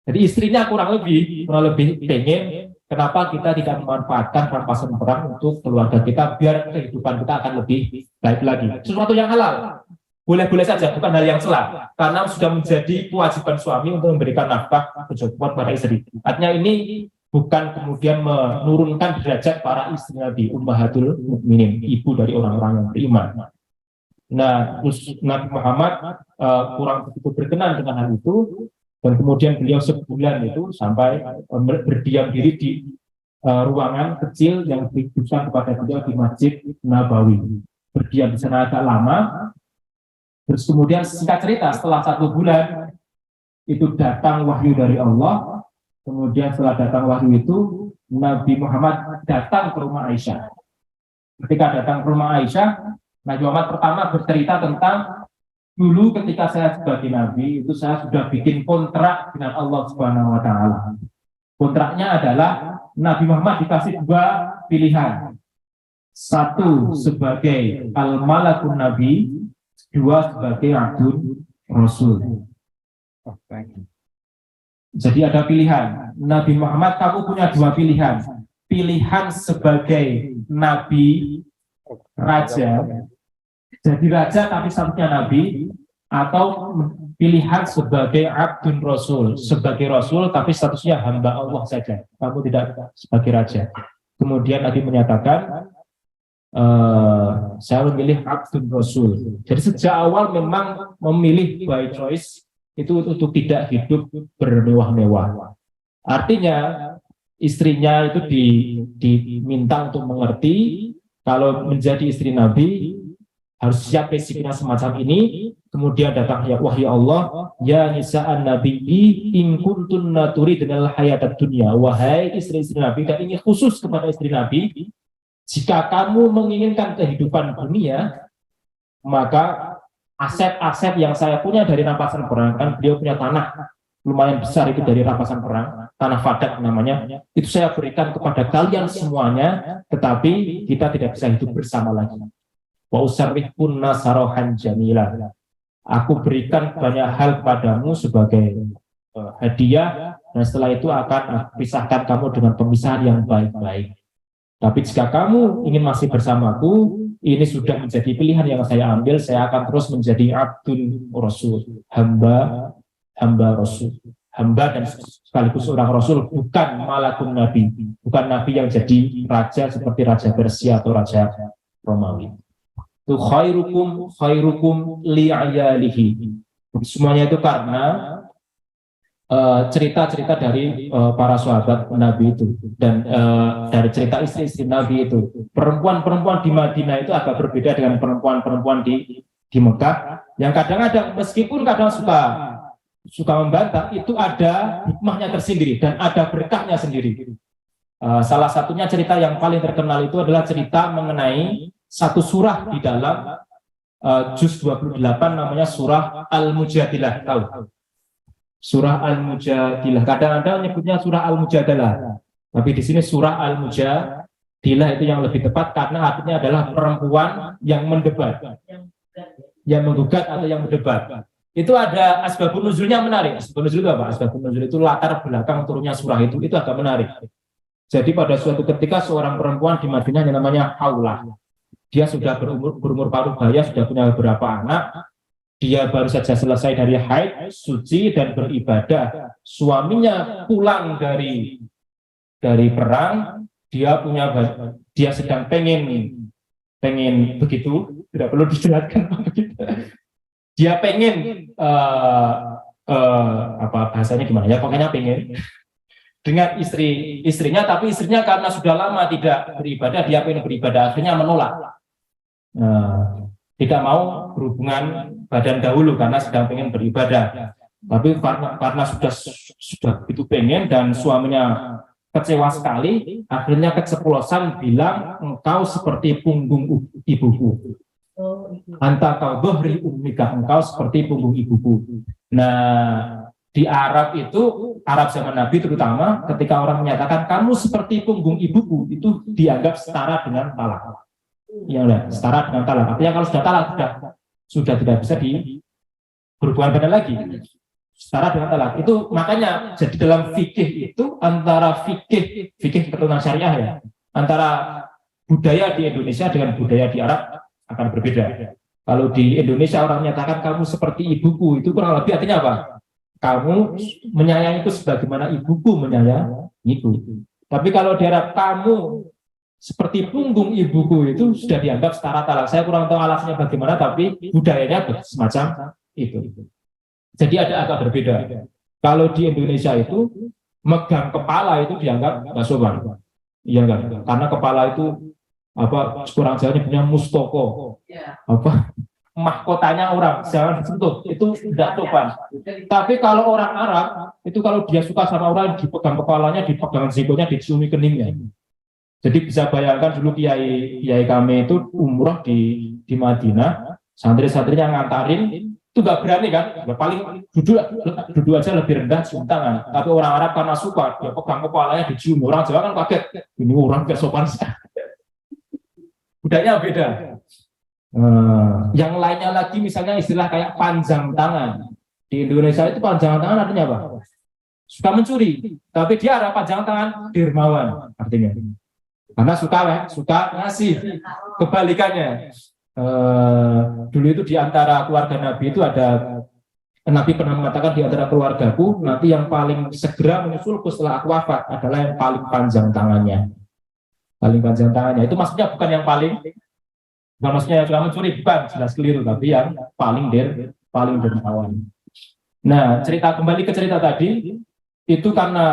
A: Jadi istrinya kurang lebih pengen kenapa kita tidak memanfaatkan rampasan perang untuk keluarga kita biar kehidupan kita akan lebih baik lagi. Sesuatu yang halal. Boleh-boleh saja, bukan hal yang salah. Karena sudah menjadi kewajiban suami untuk memberikan nafkah kecukupan pada istri. Artinya ini bukan kemudian menurunkan derajat para istri Nabi, Ummahatul Mukminin, ibu dari orang-orang yang beriman. Nah, terus Nabi Muhammad kurang begitu berkenan dengan hal itu, dan kemudian beliau sebulan itu sampai berdiam diri di ruangan kecil yang dikhususkan kepada beliau di Masjid Nabawi. Berdiam di sana agak lama. Terus kemudian singkat cerita setelah 1 bulan itu datang wahyu dari Allah. Kemudian setelah datang wahyu itu Nabi Muhammad datang ke rumah Aisyah. Ketika datang ke rumah Aisyah, Nabi Muhammad pertama bercerita tentang dulu ketika saya sebagai Nabi itu saya sudah bikin kontrak dengan Allah Subhanahu Wa Taala. Kontraknya adalah Nabi Muhammad dikasih 2 pilihan. 1 sebagai al-malakun Nabi, 2 sebagai abdul Rasul. Jadi ada pilihan. Nabi Muhammad kamu punya 2 pilihan. Pilihan sebagai Nabi, Raja, jadi raja tapi statusnya Nabi, atau pilihan sebagai abdun Rasul, sebagai Rasul tapi statusnya hamba Allah saja, kamu tidak sebagai raja. Kemudian Nabi menyatakan saya memilih abdun Rasul. Jadi sejak awal memang memilih by choice itu untuk tidak hidup bermewah-mewah. Artinya istrinya itu diminta untuk mengerti kalau menjadi istri Nabi harus siap resikonya semacam ini. Kemudian datang wahyu Allah, ya nisa'an nabiyyi in kuntunna turidnal hayatad dunya, wahai istri-istri Nabi, dan ini khusus kepada istri Nabi, jika kamu menginginkan kehidupan dunia, maka aset-aset yang saya punya dari rampasan perang, kan beliau punya tanah lumayan besar itu dari rampasan perang, tanah Fadak namanya, itu saya berikan kepada kalian semuanya, tetapi kita tidak bisa hidup bersama lagi. Wa usarrihkunna sarahan jamila. Aku berikan banyak hal padamu sebagai hadiah, dan setelah itu akan pisahkan kamu dengan pemisahan yang baik-baik. Tapi jika kamu ingin masih bersamaku, ini sudah menjadi pilihan yang saya ambil, saya akan terus menjadi abdun Rasul, hamba Rasul, hamba dan sekaligus seorang Rasul, bukan malakun Nabi, bukan Nabi yang jadi raja seperti Raja Persia atau Raja Romawi. Itu khairukum li'ayalihi. Semuanya itu karena cerita-cerita dari para sahabat Nabi itu, dan dari cerita istri-istri Nabi itu. Perempuan-perempuan di Madinah itu agak berbeda dengan perempuan-perempuan di Mekah, yang kadang-kadang meskipun kadang suka membantah, itu ada hikmahnya tersendiri dan ada berkahnya sendiri. Salah satunya cerita yang paling terkenal itu adalah cerita mengenai satu surah di dalam juz 28 namanya surah Al-Mujadilah. Tahu? Surah Al-Mujadilah. Kadang-kadang nyebutnya surah Al-Mujadalah, tapi di sini surah Al-Mujadilah itu yang lebih tepat karena artinya adalah perempuan yang mendebat, yang menggugat atau yang mendebat. Itu ada asbabun nuzulnya menarik. Asbabun nuzul itu apa? Asbabun nuzul itu latar belakang turunnya surah itu agak menarik. Jadi pada suatu ketika seorang perempuan di Madinah yang namanya Haulah, dia sudah berumur paruh baya, sudah punya beberapa anak. dia baru saja selesai dari haid, suci dan beribadah. Suaminya pulang dari perang, dia sedang pengen begitu, tidak perlu dijelaskan begitu. Dia pengen apa bahasanya gimana ya, pokoknya pengen dengan istrinya, tapi istrinya karena sudah lama tidak beribadah, dia pengen beribadah, akhirnya menolak. Tidak mau berhubungan badan dahulu karena sedang pengen beribadah. Tapi karena sudah begitu pengen dan suaminya kecewa sekali, akhirnya keceplosan bilang, engkau seperti punggung ibuku. Anta kau dohri ummika, engkau seperti punggung ibuku. Nah, di Arab itu, Arab zaman Nabi terutama, ketika orang menyatakan kamu seperti punggung ibuku, itu dianggap setara dengan talak. Ya udah, setara dengan talak. Artinya kalau sudah talak, sudah tidak bisa berhubungan badan lagi. Setara dengan talak. Itu makanya jadi dalam fikih itu antara fikih keturunan syariah ya, antara budaya di Indonesia dengan budaya di Arab akan berbeda. Kalau di Indonesia orang menyatakan kamu seperti ibuku, itu kurang lebih artinya apa? Kamu menyayangiku sebagaimana ibuku menyayangiku. Tapi kalau di Arab kamu seperti punggung ibuku, itu sudah dianggap setara talak. Saya kurang tahu alasannya bagaimana, tapi budayanya semacam itu. Jadi agak berbeda. Kalau di Indonesia itu megang kepala itu dianggap nggak sopan, iya kan? Karena kepala itu kurang jauhnya punya mustoko, mahkotanya orang, jangan disentuh, itu tidak sopan. Tapi kalau orang Arab itu kalau dia suka sama orang, dipegang kepalanya, dipegang zigonya, diciumi keningnya. Jadi bisa bayangkan dulu kiai kami itu umroh di Madinah, santri-santrinya ngantarin, itu nggak berani kan, paling duduk aja lebih rendah cium tangan. Tapi orang Arab karena suka, dia pegang kepalanya dicium. Orang Jawa kan kaget, ini orang gak sopan. Budayanya beda. Yang lainnya lagi misalnya istilah kayak panjang tangan. Di Indonesia itu panjang tangan artinya apa? Suka mencuri. Tapi dia ada panjang tangan dermawan artinya. Karena suka ngasih. Kebalikannya. Dulu itu di antara keluarga Nabi itu ada, Nabi pernah mengatakan di antara keluargaku nanti yang paling segera menyusulku setelah aku wafat adalah yang paling panjang tangannya. Paling panjang tangannya itu maksudnya bukan yang paling, bukan maksudnya yang suka mencuri, bukan, jelas keliru, tapi yang paling dermawan. Nah, kembali ke cerita tadi itu karena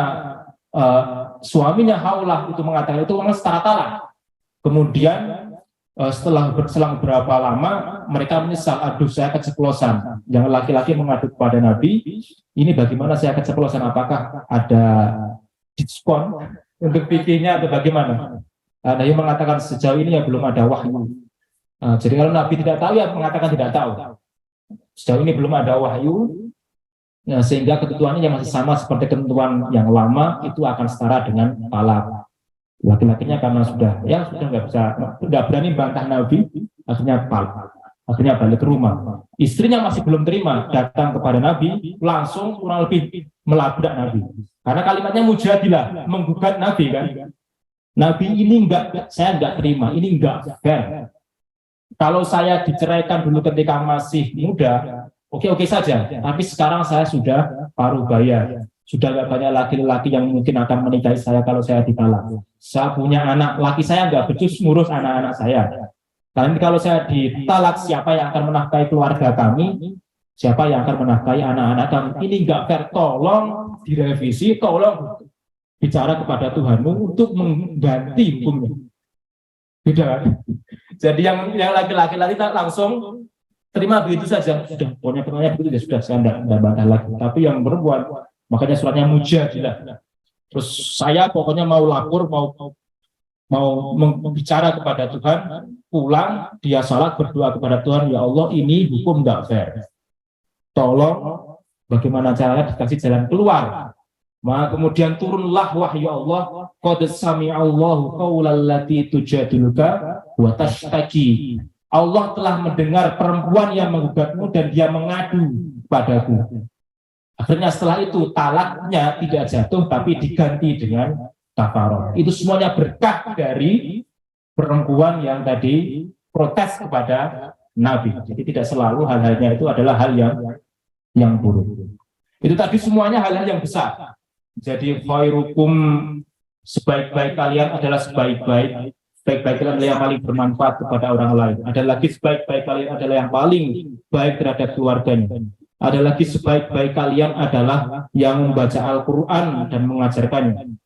A: suaminya Haulah itu mengatakan itu memang setara talak. Kemudian selang berapa lama mereka menyesal, aduh saya keceplosan. Yang laki-laki mengadu kepada Nabi, ini bagaimana saya keceplosan, apakah ada diskon untuk pikirnya atau bagaimana? Nabi mengatakan sejauh ini ya belum ada wahyu. Jadi kalau Nabi tidak tahu ya mengatakan tidak tahu. Sejauh ini belum ada wahyu, ya, sehingga ketentuannya yang masih sama seperti ketentuan yang lama, itu akan setara dengan talak. Laki-lakinya karena sudah nggak berani bantah Nabi, akhirnya balik ke rumah. Istrinya masih belum terima, datang kepada Nabi, langsung kurang lebih melabrak Nabi. Karena kalimatnya mujadilah, menggugat Nabi kan. Nabi ini saya nggak terima, ini nggak fair. Kalau saya diceraikan dulu ketika masih muda, oke saja. Tapi sekarang saya sudah paruh baya. Sudah gak banyak laki-laki yang mungkin akan menikahi saya kalau saya ditalak. Saya punya anak, laki saya nggak becus ngurus anak-anak saya. Dan kalau saya ditalak, siapa yang akan menafkahi keluarga kami? Siapa yang akan menafkahi anak-anak kami? Ini nggak fair, tolong direvisi, tolong bicara kepada Tuhanmu untuk mengganti hukumnya. Beda kan? Jadi yang laki-laki langsung terima begitu saja. Sudah, pokoknya begitu ya sudah, saya nggak bantah lagi. Tapi yang perempuan, makanya suratnya mujadilah. Terus saya pokoknya mau lapor, mau bicara kepada Tuhan, pulang dia salat berdoa kepada Tuhan, ya Allah ini hukum nggak fair. Tolong bagaimana caranya dikasih jalan keluar. Maka kemudian turunlah wahyu Allah, qad sami'allahu qaulal lati tujadiluka wa tashtaki. Allah telah mendengar perempuan yang menggugatmu dan dia mengadu padaku. Akhirnya setelah itu talaknya tidak jatuh tapi diganti dengan kafarah. Itu semuanya berkah dari perempuan yang tadi protes kepada nabi. Jadi tidak selalu hal-halnya itu adalah hal yang buruk. Itu tadi semuanya hal-hal yang besar. Jadi khairukum, sebaik-baik kalian adalah sebaik-baik kalian adalah yang paling bermanfaat kepada orang lain. Ada lagi sebaik-baik kalian adalah yang paling baik terhadap keluarganya. Ada lagi sebaik-baik kalian adalah yang membaca Al-Quran dan mengajarkannya.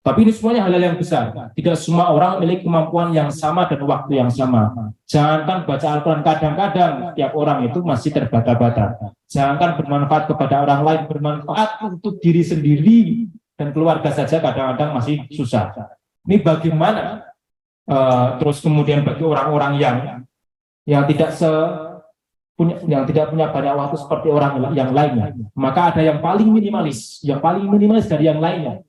A: Tapi ini semuanya hal-hal yang besar. Tidak semua orang memiliki kemampuan yang sama dan waktu yang sama. Jangankan baca Al-Quran, kadang-kadang tiap orang itu masih terbata-bata. Jangankan bermanfaat kepada orang lain, bermanfaat untuk diri sendiri dan keluarga saja kadang-kadang masih susah. Ini bagaimana? Terus kemudian bagi orang-orang yang tidak punya banyak waktu seperti orang yang lainnya, maka ada yang paling minimalis dari yang lainnya.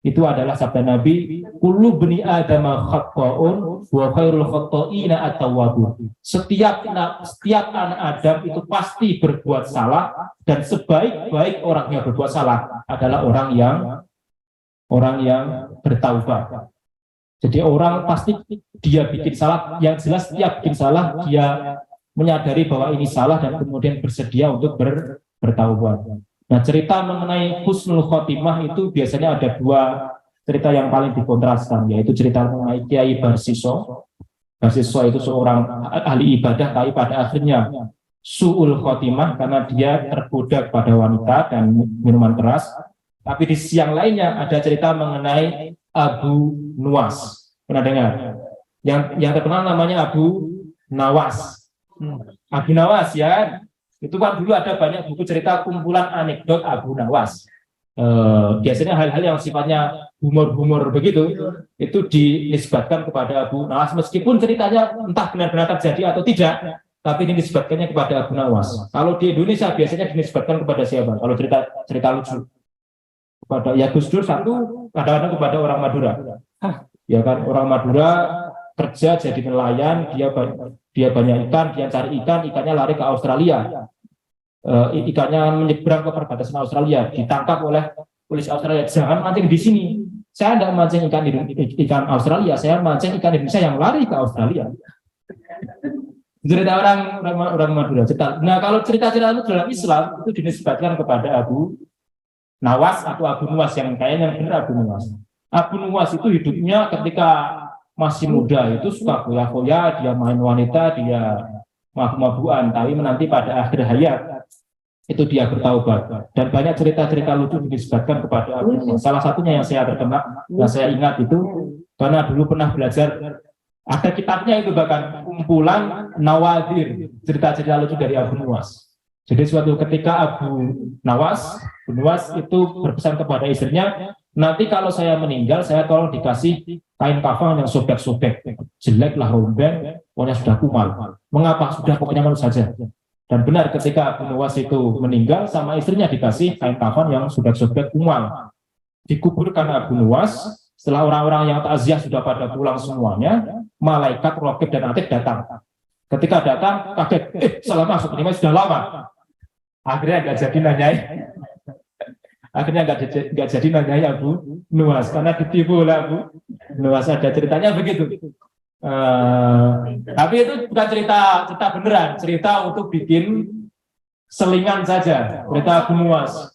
A: Itu adalah sabda Nabi, kullu bani adama khata'un wa khairul khata'ina at-tawwabun. Setiap anak Adam itu pasti berbuat salah, dan sebaik-baik orang yang berbuat salah adalah orang yang bertaubat. Jadi orang pasti dia bikin salah, yang jelas setiap bikin salah dia menyadari bahwa ini salah dan kemudian bersedia untuk bertaubat. Nah, cerita mengenai husnul khotimah itu biasanya ada dua cerita yang paling dikontraskan, yaitu cerita mengenai Kiai Barsiso. Barsiso itu seorang ahli ibadah, tapi pada akhirnya su'ul khotimah karena dia tergoda pada wanita dan minuman keras. Tapi di sisi yang lainnya ada cerita mengenai Abu Nuwas. Pernah dengar? Yang terkenal namanya Abu Nawas. Abu Nawas, ya. Itu kan dulu ada banyak buku cerita kumpulan anekdot Abu Nawas. Biasanya hal-hal yang sifatnya humor-humor begitu, itu dinisbatkan kepada Abu Nawas, meskipun ceritanya entah benar-benar terjadi atau tidak, tapi dinisbatkannya kepada Abu Nawas. Kalau di Indonesia biasanya dinisbatkan kepada siapa? Kalau cerita lucu kepada ya Gus Dur satu, kadang-kadang kepada orang Madura. Ya kan, orang Madura kerja jadi nelayan, dia banyak ikan, dia cari ikannya lari ke Australia. Ikannya menyeberang ke perbatasan Australia, ditangkap oleh polisi Australia. Jangan mancing di sini. Saya tidak mancing ikan Australia, saya mancing ikan Indonesia yang lari ke Australia. Cerita orang Madura. Nah, kalau cerita-cerita itu dalam Islam itu dinisbatkan kepada Abu Nawas atau Abu Nuwas, yang kayaknya benar Abu Nuwas. Abu Nuwas itu hidupnya ketika masih muda itu suka foya-foya, dia main wanita, dia mabuk-mabukan, tapi nanti pada akhir hayat itu dia bertaubat. Dan banyak cerita-cerita lucu dinisbatkan kepada Abu Nuwas. Salah satunya yang saya terkenal, yang saya ingat itu karena dulu pernah belajar, ada kitabnya itu bahkan kumpulan Nawadir, cerita-cerita lucu dari Abu Nuwas. Jadi suatu ketika Abu Nuwas itu berpesan kepada istrinya, nanti kalau saya meninggal, saya tolong dikasih kain kafan yang sobek-sobek, jelek lah, rombeng, pokoknya sudah kumal. Mengapa? Sudah pokoknya malu saja. Dan benar, ketika Abu Nuwas itu meninggal, sama istrinya dikasih kain kafan yang sobek-sobek, kumal. Dikuburkan Abu Nuwas. Setelah orang-orang yang takziah sudah pada pulang semuanya, malaikat Raqib dan Atid datang. Ketika datang, kaget, salah masuk, ini sudah lama. Akhirnya nggak jadi nanyai Abu Nuwas karena ditipu oleh Abu Nuwas. Ada ceritanya begitu. Tapi itu bukan cerita beneran, cerita untuk bikin selingan saja, cerita Abu Nuwas.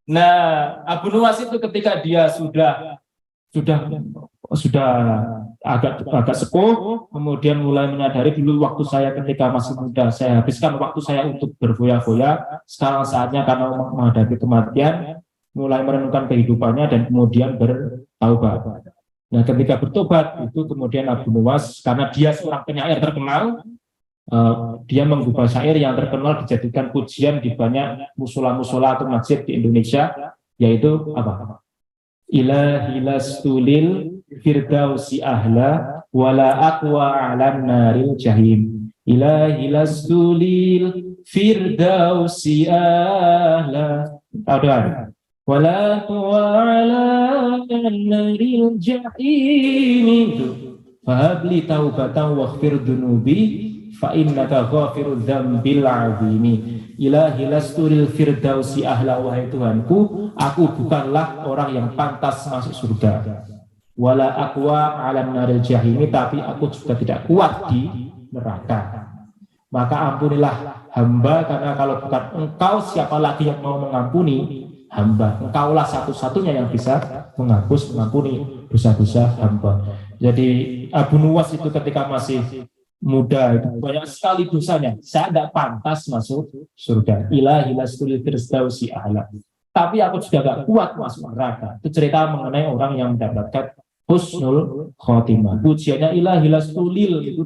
A: Nah, Abu Nuwas itu ketika dia sudah agak sepuh, kemudian mulai menyadari, dulu waktu saya ketika masih muda, saya habiskan waktu saya untuk berfoya-foya, sekarang saatnya karena menghadapi kematian, mulai merenungkan kehidupannya dan kemudian bertaubat. Nah, ketika bertobat itu kemudian Abu Nuwas, karena dia seorang penyair terkenal, dia menggubah syair yang terkenal dijadikan pujian di banyak musola-musola atau masjid di Indonesia, yaitu apa? Ilahi lastulil firdausi ahla wala aqwa alan naril jahim. Ilahi lastulil firdausi ahla wala aqwa alan naril jahim. Fahabli taubatan waghfir dunubi fa innaka ghafirudz dzambil azimi. Ilahi lasturil firdausi ahla, wahai Tuhanku, aku bukanlah orang yang pantas masuk surga. wala aqwa 'alan naril jahimi, tapi aku juga tidak kuat di neraka. Maka ampunilah hamba, karena kalau bukan engkau siapa lagi yang mau mengampuni hamba. Engkaulah satu-satunya yang bisa mengampuni dosa-dosa hamba. Jadi Abu Nuwas itu ketika masih muda itu banyak sekali dosanya. Saya tidak pantas masuk surga. Ilahi lastul firdausi a'la. Tapi aku juga gak kuat masuk neraka. Itu cerita mengenai orang yang mendapatkan husnul khotimah. Pujiannya ilahi lastulil itu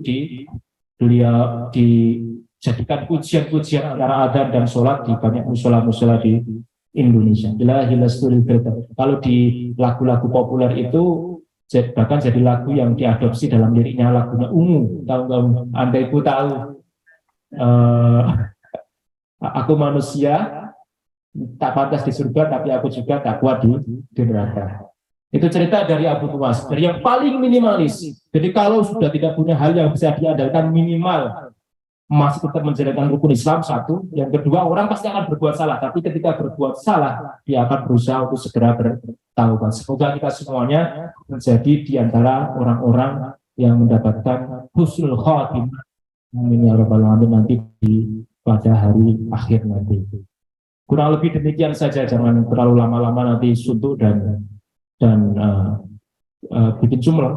A: beliau dijadikan pujian-pujian antara adzan dan sholat di banyak musola-musola di Indonesia. Ilahi lastulil firdausi. Kalau di lagu-lagu populer itu bahkan jadi lagu yang diadopsi dalam liriknya, lagunya Ungu. Tahu Anda Ibu tahu? Aku manusia tak pantas di surga, tapi aku juga tak kuat di neraka. Itu cerita dari Abu Nuwas, dari yang paling minimalis. Jadi kalau sudah tidak punya hal yang bisa diandalkan, minimal masih tetap menjalankan rukun Islam satu. Yang kedua, orang pasti akan berbuat salah, tapi ketika berbuat salah dia akan berusaha untuk segera bertaubat. Semoga kita semuanya menjadi di antara orang-orang yang mendapatkan husnul khotimah, amin ya rabbal alamin, nanti pada hari akhir nanti. Kurang lebih demikian saja, jangan terlalu lama-lama nanti suntuk dan bikin jumlah,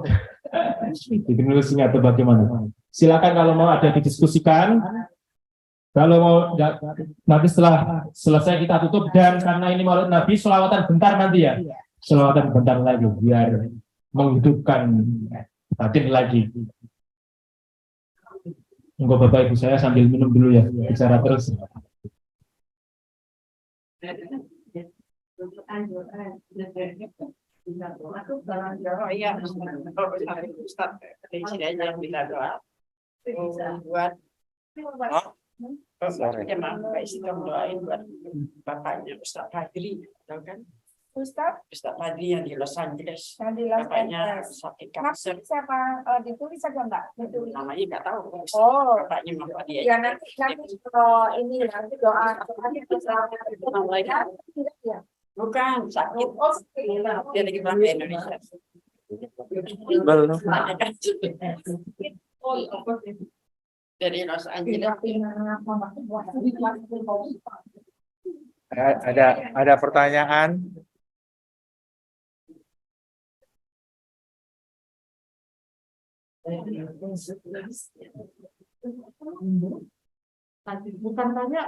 A: bikin nulisnya atau bagaimana. Silakan kalau mau ada didiskusikan. Kalau mau nanti setelah selesai kita tutup, dan karena ini Maulid Nabi, sholawatan bentar nanti ya, sholawatan bentar lagi biar menghidupkan batin lagi. Enggak Bapak Ibu saya sambil minum dulu ya, bicara terus.
B: Aku dalam doa ya, kalau Ustaz di sini aja yang minta doa buat jemaah Islam, doain buat bapaknya Ustaz Fadli, tahu kan? Ustaz Fadli yang di Los Angeles, bapaknya sakit kanker.
C: Siapa ditulis aja enggak?
B: Namanya nggak tahu.
C: Oh,
B: Bapaknya mama dia.
C: ya nanti kalau ini nanti doa ya.
B: Bukan sakit. Dia lagi pulang ke Indonesia. Dari Los Angeles.
D: Ada pertanyaan?
C: Bukan tanya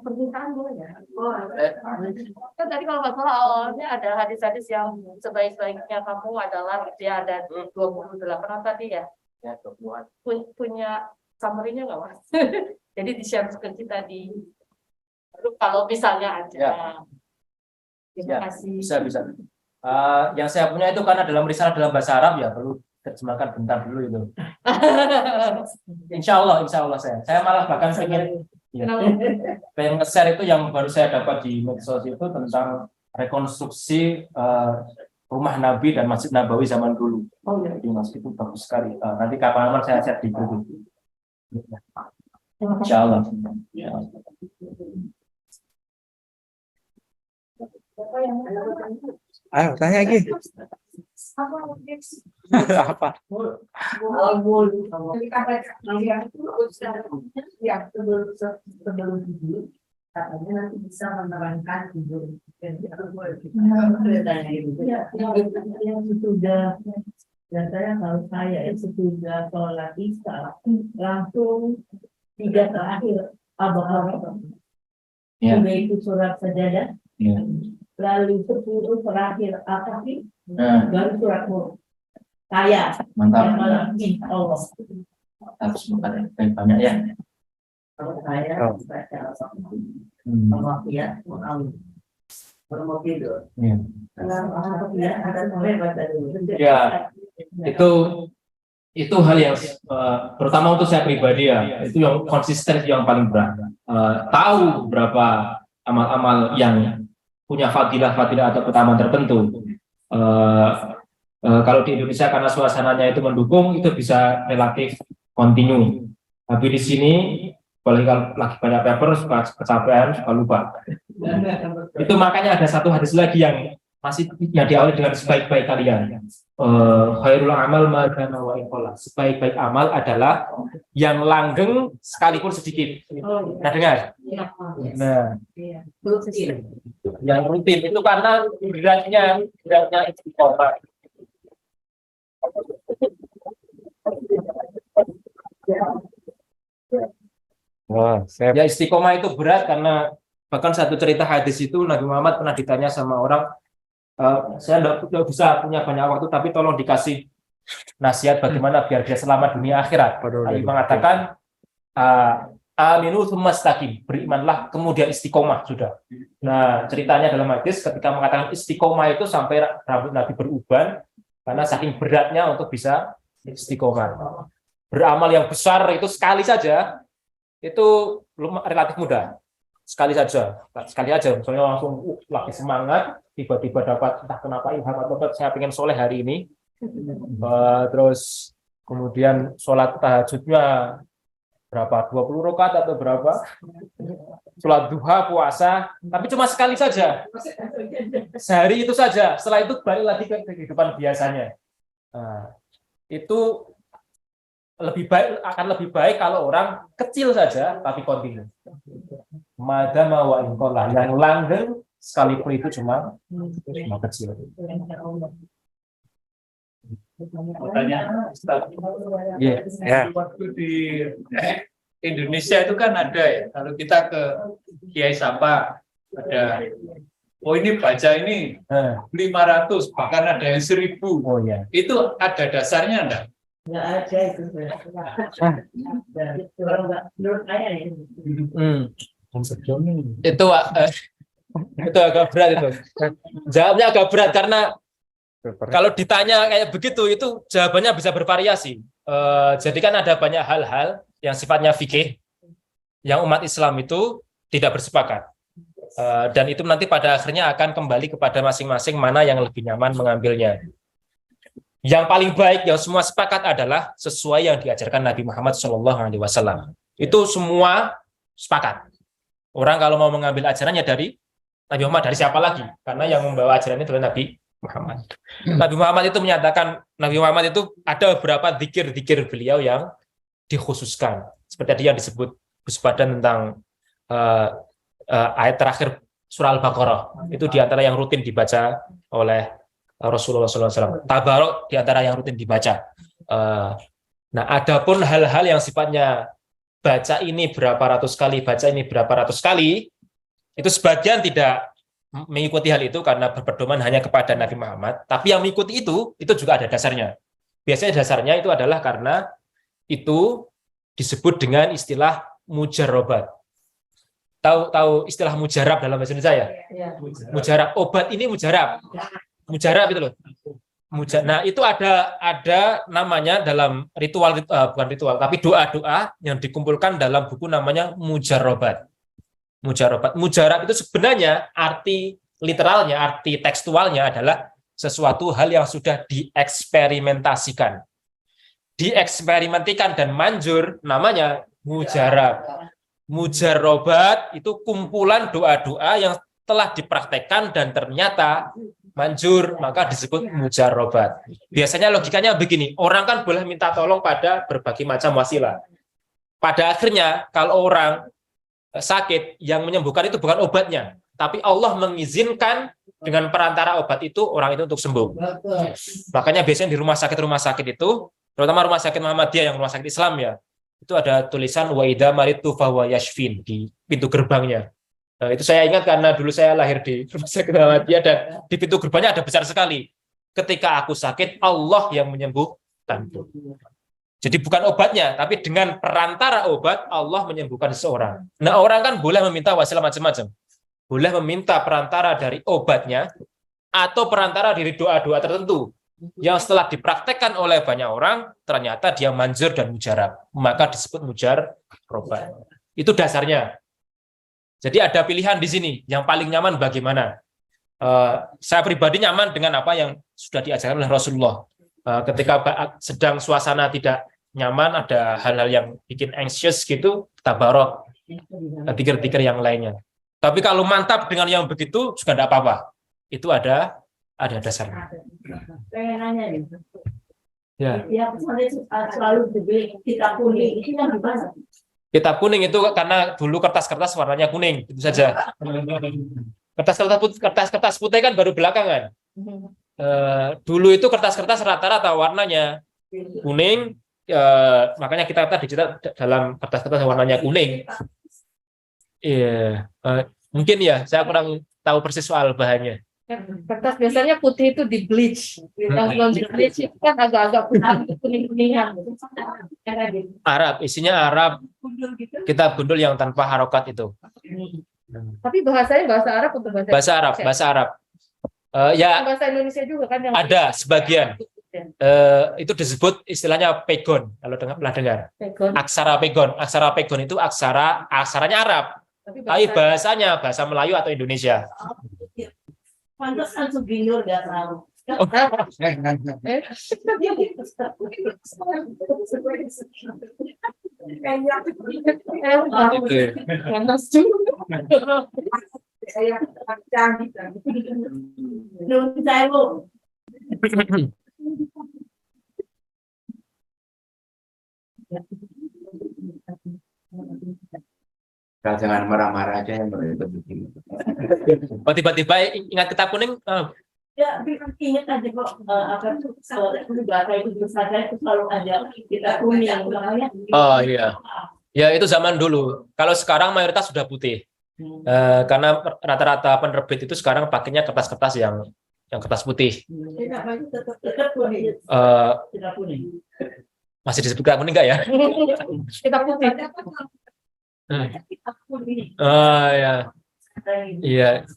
C: pernikahan boleh ya? Kan tadi kalau nggak salah awalnya ada hadis-hadis yang sebaik-baiknya kamu adalah dia ada 28 tadi ya? Ya, punya summary-nya nggak Mas? Jadi di-share ke kita di kalau misalnya ada.
E: Ya.
C: Terima kasih.
E: Bisa. Yang saya punya itu karena dalam risalah dalam bahasa Arab ya, perlu terjemahkan bentar dulu itu. Insya Allah saya malah bahkan pengen nge-share itu yang baru saya dapat di medsos itu tentang rekonstruksi rumah Nabi dan Masjid Nabawi zaman dulu.
C: Oh iya.
E: Jadi Mas itu bagus sekali. Nanti kapan-kapan saya share di grup itu. Insya Allah.
D: Ayo tanya lagi. Apa?
C: Katanya nanti bisa menerangkan tidur. Yang sudah, dan saya kalau saya itu sudah sholat isya langsung 3 terakhir abang-abang.
E: Ya.
C: Itu surat sajadah.
E: Ya.
C: Lalu 10 terakhir apa sih?
E: Nah,
C: Baru surat Nur. Saya
E: mantap.
C: malam ini Allah.
E: Harus makan yang banyak ya.
C: Kalau saya baca Allah ya, kalau mau tidur.
E: Ya.
C: Kalau ya ada mulai baca dulu.
E: Ya. Itu hal yang terutama untuk saya pribadi ya, itu yang konsisten yang paling berat. Tahu berapa amal-amal yang punya fadilah atau keutamaan tertentu. Kalau di Indonesia karena suasananya itu mendukung, itu bisa relatif kontinu. Tapi di sini, apalagi kalau lagi banyak paper, suka kecapean, suka lupa. Itu makanya ada satu hadis lagi yang masih yang diawali dengan sebaik-baik kalian. Khairul amal ma kana wa in qalla. Sebaik-baik amal adalah yang langgeng sekalipun sedikit. Nah, dengar. Nah, yang rutin itu karena beratnya istiqomah. Ya istiqomah itu berat karena bahkan satu cerita hadis itu Nabi Muhammad pernah ditanya sama orang, saya tidak bisa punya banyak waktu tapi tolong dikasih nasihat bagaimana biar dia selamat dunia akhirat. Nabi mengatakan aminu tsumma istaqim, berimanlah kemudian istiqomah sudah. Nah, ceritanya dalam hadis ketika mengatakan istiqomah itu sampai rambut Nabi beruban karena saking beratnya untuk bisa istiqomah. Beramal yang besar itu sekali saja itu relatif mudah. Sekali aja, misalnya langsung lagi semangat, tiba-tiba dapat entah kenapa ilham atau saya pengen soleh hari ini, terus kemudian sholat tahajudnya berapa, 20 rakaat atau berapa, sholat duha, puasa, tapi cuma sekali saja, sehari itu saja, setelah itu balik lagi ke kehidupan biasanya. Nah, itu akan lebih baik kalau orang kecil saja tapi kontinu. Madama wa in qalla, yang langgeng sekalipun itu cuma kecil.
F: Pertanyaan,
D: Ya.
F: waktu di Indonesia itu kan ada ya, kalau kita ke Kiai Sapa ada, oh ini baca ini 500, bahkan ada yang 1000.
E: Oh ya.
F: Itu ada dasarnya enggak?
B: Nggak ada itu. Orang nggak, menurut saya ya.
E: Itu agak berat itu. Jawabnya agak berat karena kalau ditanya kayak begitu itu jawabannya bisa bervariasi. Jadi kan ada banyak hal-hal yang sifatnya fikih yang umat Islam itu tidak bersepakat. Dan itu nanti pada akhirnya akan kembali kepada masing-masing mana yang lebih nyaman mengambilnya. Yang paling baik yang semua sepakat adalah sesuai yang diajarkan Nabi Muhammad SAW. Itu semua sepakat. Orang kalau mau mengambil ajarannya dari Nabi Muhammad, dari siapa lagi? Karena yang membawa ajarannya adalah Nabi Muhammad. Nabi Muhammad itu menyatakan, Nabi Muhammad itu ada beberapa zikir-zikir beliau yang dikhususkan. Seperti tadi yang disebut Gus Badan tentang ayat terakhir surah Al-Baqarah. Itu diantara yang rutin dibaca oleh Rasulullah SAW. Tabarok diantara yang rutin dibaca. Nah, adapun hal-hal yang sifatnya baca ini berapa ratus kali, baca ini berapa ratus kali, itu sebagian tidak mengikuti hal itu karena berpedoman hanya kepada Nabi Muhammad. Tapi yang mengikuti itu juga ada dasarnya. Biasanya dasarnya itu adalah karena itu disebut dengan istilah mujarrobat. Tahu istilah mujarab dalam bahasa Indonesia ya? Mujarab, obat ini mujarab. Mujarab itu loh. Nah, itu ada namanya dalam ritual, bukan ritual, tapi doa-doa yang dikumpulkan dalam buku namanya mujarrobat. Mujarab itu sebenarnya arti literalnya, arti tekstualnya adalah sesuatu hal yang sudah dieksperimentasikan. Dieksperimentasikan dan manjur namanya mujarab. Mujarrobat itu kumpulan doa-doa yang telah dipraktekkan dan ternyata manjur, maka disebut mujarrobat. Biasanya logikanya begini, orang kan boleh minta tolong pada berbagai macam wasilah. Pada akhirnya, kalau orang sakit, yang menyembuhkan itu bukan obatnya, tapi Allah mengizinkan dengan perantara obat itu, orang itu untuk sembuh. Makanya biasanya di rumah sakit itu, terutama rumah sakit Muhammadiyah yang rumah sakit Islam ya, itu ada tulisan wa idza maritu fahuwa yashfin di pintu gerbangnya. Nah, itu saya ingat karena dulu saya lahir di rumah sakit Muhammadiyah dan di pintu gerbangnya ada besar sekali. Ketika aku sakit, Allah yang menyembuhkanku. Jadi bukan obatnya, tapi dengan perantara obat Allah menyembuhkan seseorang. Nah, orang kan boleh meminta wasilah macam-macam. Boleh meminta perantara dari obatnya atau perantara dari doa-doa tertentu yang setelah dipraktekkan oleh banyak orang ternyata dia manjur dan mujarab. Maka disebut mujarrobat. Itu dasarnya. Jadi ada pilihan di sini, yang paling nyaman bagaimana? Saya pribadi nyaman dengan apa yang sudah diajarkan oleh Rasulullah. Ketika sedang suasana tidak nyaman, ada hal-hal yang bikin anxious gitu, tabarok, pikir-pikir yang lainnya. Tapi kalau mantap dengan yang begitu, juga tidak apa-apa. Itu ada Ada dasarnya.
C: Pengen nanya nih.
E: Ya.
C: Ya, selalu dibeli kitab kuning itu yang gimana?
E: Kitab kuning itu karena dulu kertas-kertas warnanya kuning, itu saja. Kertas-kertas putih kan baru belakangan. Dulu itu kertas-kertas rata-rata warnanya kuning, makanya kita digital dalam kertas-kertas warnanya kuning. Iya, mungkin ya, saya kurang tahu persis soal bahannya.
C: Kertas biasanya putih itu di bleach, yang belum di bleach itu kan agak-agak kuning-kuningan.
E: Arab, isinya Arab. Kita gundul yang tanpa harokat itu.
C: Tapi bahasanya bahasa Arab untuk
E: Bahasa Arab, bahasa Arab. Ya,
C: bahasa Indonesia juga kan yang
E: ada sebagian. Itu disebut istilahnya pegon, kalau pernah dengar.
C: pegon.
E: Aksara pegon itu aksaranya Arab, tapi bahasanya bahasa Melayu atau Indonesia.
C: Pantesan Suginyur nggak tahu. Panas juga. Saya canggih. Nun sewu.
D: Jangan marah-marah aja yang begini.
E: Oh, tiba-tiba ingat kitab kuning.
C: Ya, ingat aja kok bahasa itu saja itu selalu ada kita kuning namanya.
E: Oh iya, ya itu zaman dulu. Kalau sekarang mayoritas sudah putih. Karena rata-rata penerbit itu sekarang pakainya kertas-kertas yang kertas putih.
C: Tetap kuning. Tidak kuning.
E: Masih disebut kitab kuning nggak ya?
C: Kita putih.
E: Ya, iya.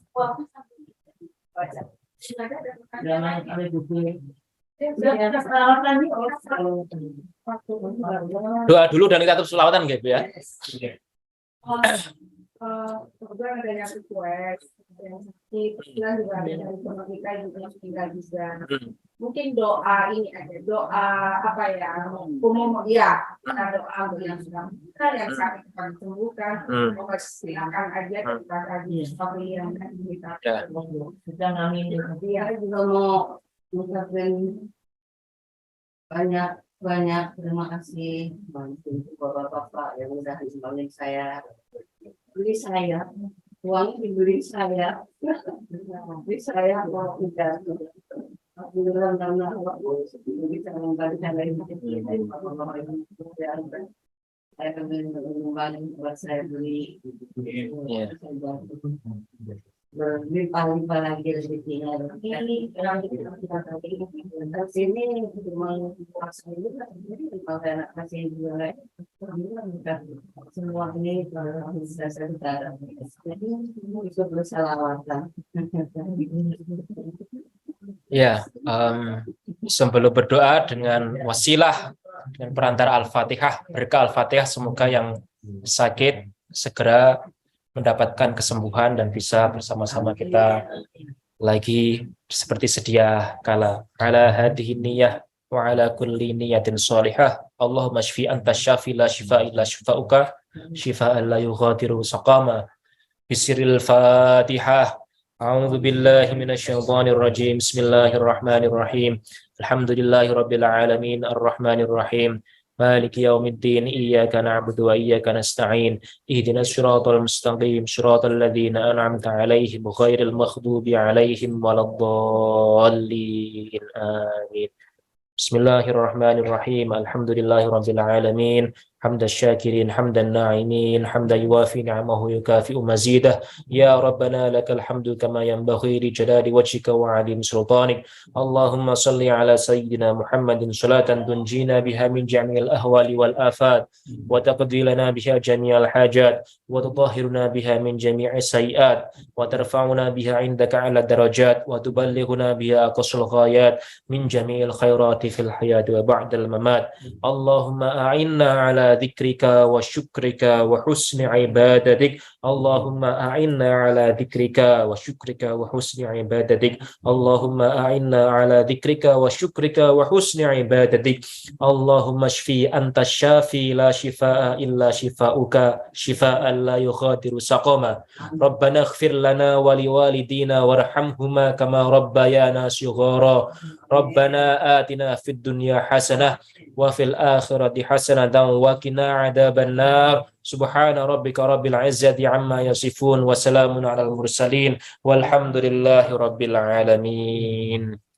E: Doa dulu dan kita terus selawatan gitu ya.
G: Kebetulan adanya request yang sakit, kebetulan juga ada dari teman kita juga yang tinggal juga. Mungkin doa ini ada doa apa ya umum ya kita doa untuk yang sudah meninggal yang sakit akan disembuhkan. Pokoknya silakan aja kita lagi seperti yang kita
C: Sedang amin.
G: dia juga mau mengucapkan banyak terima kasih untuk bapak-bapak yang udah nolongin saya. Beli saya, uang dibeli saya, beli saya mau tidak. Alhamdulillah karena bisa mengembalikan dari saya kembali buat saya beli. Berlimpah-limpah lagi rezekinya. Ini orang kita sini memang puasa itu kalau anak kasih juga semua ini bisa sebentar. Jadi itu bersalawatan.
E: Ya, sebelum berdoa dengan wasilah dengan perantara Al-Fatihah, berkah Al-Fatihah, semoga yang sakit segera mendapatkan kesembuhan dan bisa bersama-sama kita lagi seperti sedia kala. Ala hadhihi niyyah wa ala kulli niyatin shalihah. Allahumma shfi anta syafi la shifaa illa shifauka shifaan la yughadiru saqama. Bisiril Fatihah. A'udzu billahi minasyaitonir rajim. Bismillahirrahmanirrahim. Alhamdulillahirabbil alamin arrahmanir rahim. Maliki yaumiddin. Iyyaka na'budu wa iyyaka nasta'in. Ihdinas siratal mustaqim. Siratal ladzina an'amta 'alaihim ghairil maghdubi 'alaihim waladdallin. Amin. Bismillahirrahmanirrahim. Alhamdulillahirabbil alamin. حمد الشاكرين حمد الناعمين حمد يوافي نعمه يكافئ مزيده يا ربنا لك الحمد كما ينبغي لجلال وجهك وعظيم سلطانك اللهم صل على سيدنا محمد صلاة تنجينا بها من جميع الأهوال والآفات وتقضي لنا بها جميع الحاجات وتطهرنا بها من جميع السيئات وترفعنا بها عندك على الدرجات وتبلغنا بها أقصى الغايات من جميع الخيرات في الحياة وبعد الممات اللهم أعنا على
H: ذكرك وشكرك وحسن عبادتك اللهم أعنا على ذكرك وشكرك وحسن عبادتك اللهم أعنا على ذكرك وشكرك وحسن عبادتك اللهم اشفي أنت الشافي لا شفاء إلا شفاؤك شفاء لا يغادر سقما ربنا اغفر لنا ولوالدينا وارحمهما كما ربيانا صغارا ربنا آتنا في الدنيا حسنة وفي الآخرة حسنة وقنا عذاب النار سبحان ربك رب العزة عما يصفون وسلام على المرسلين والحمد لله رب العالمين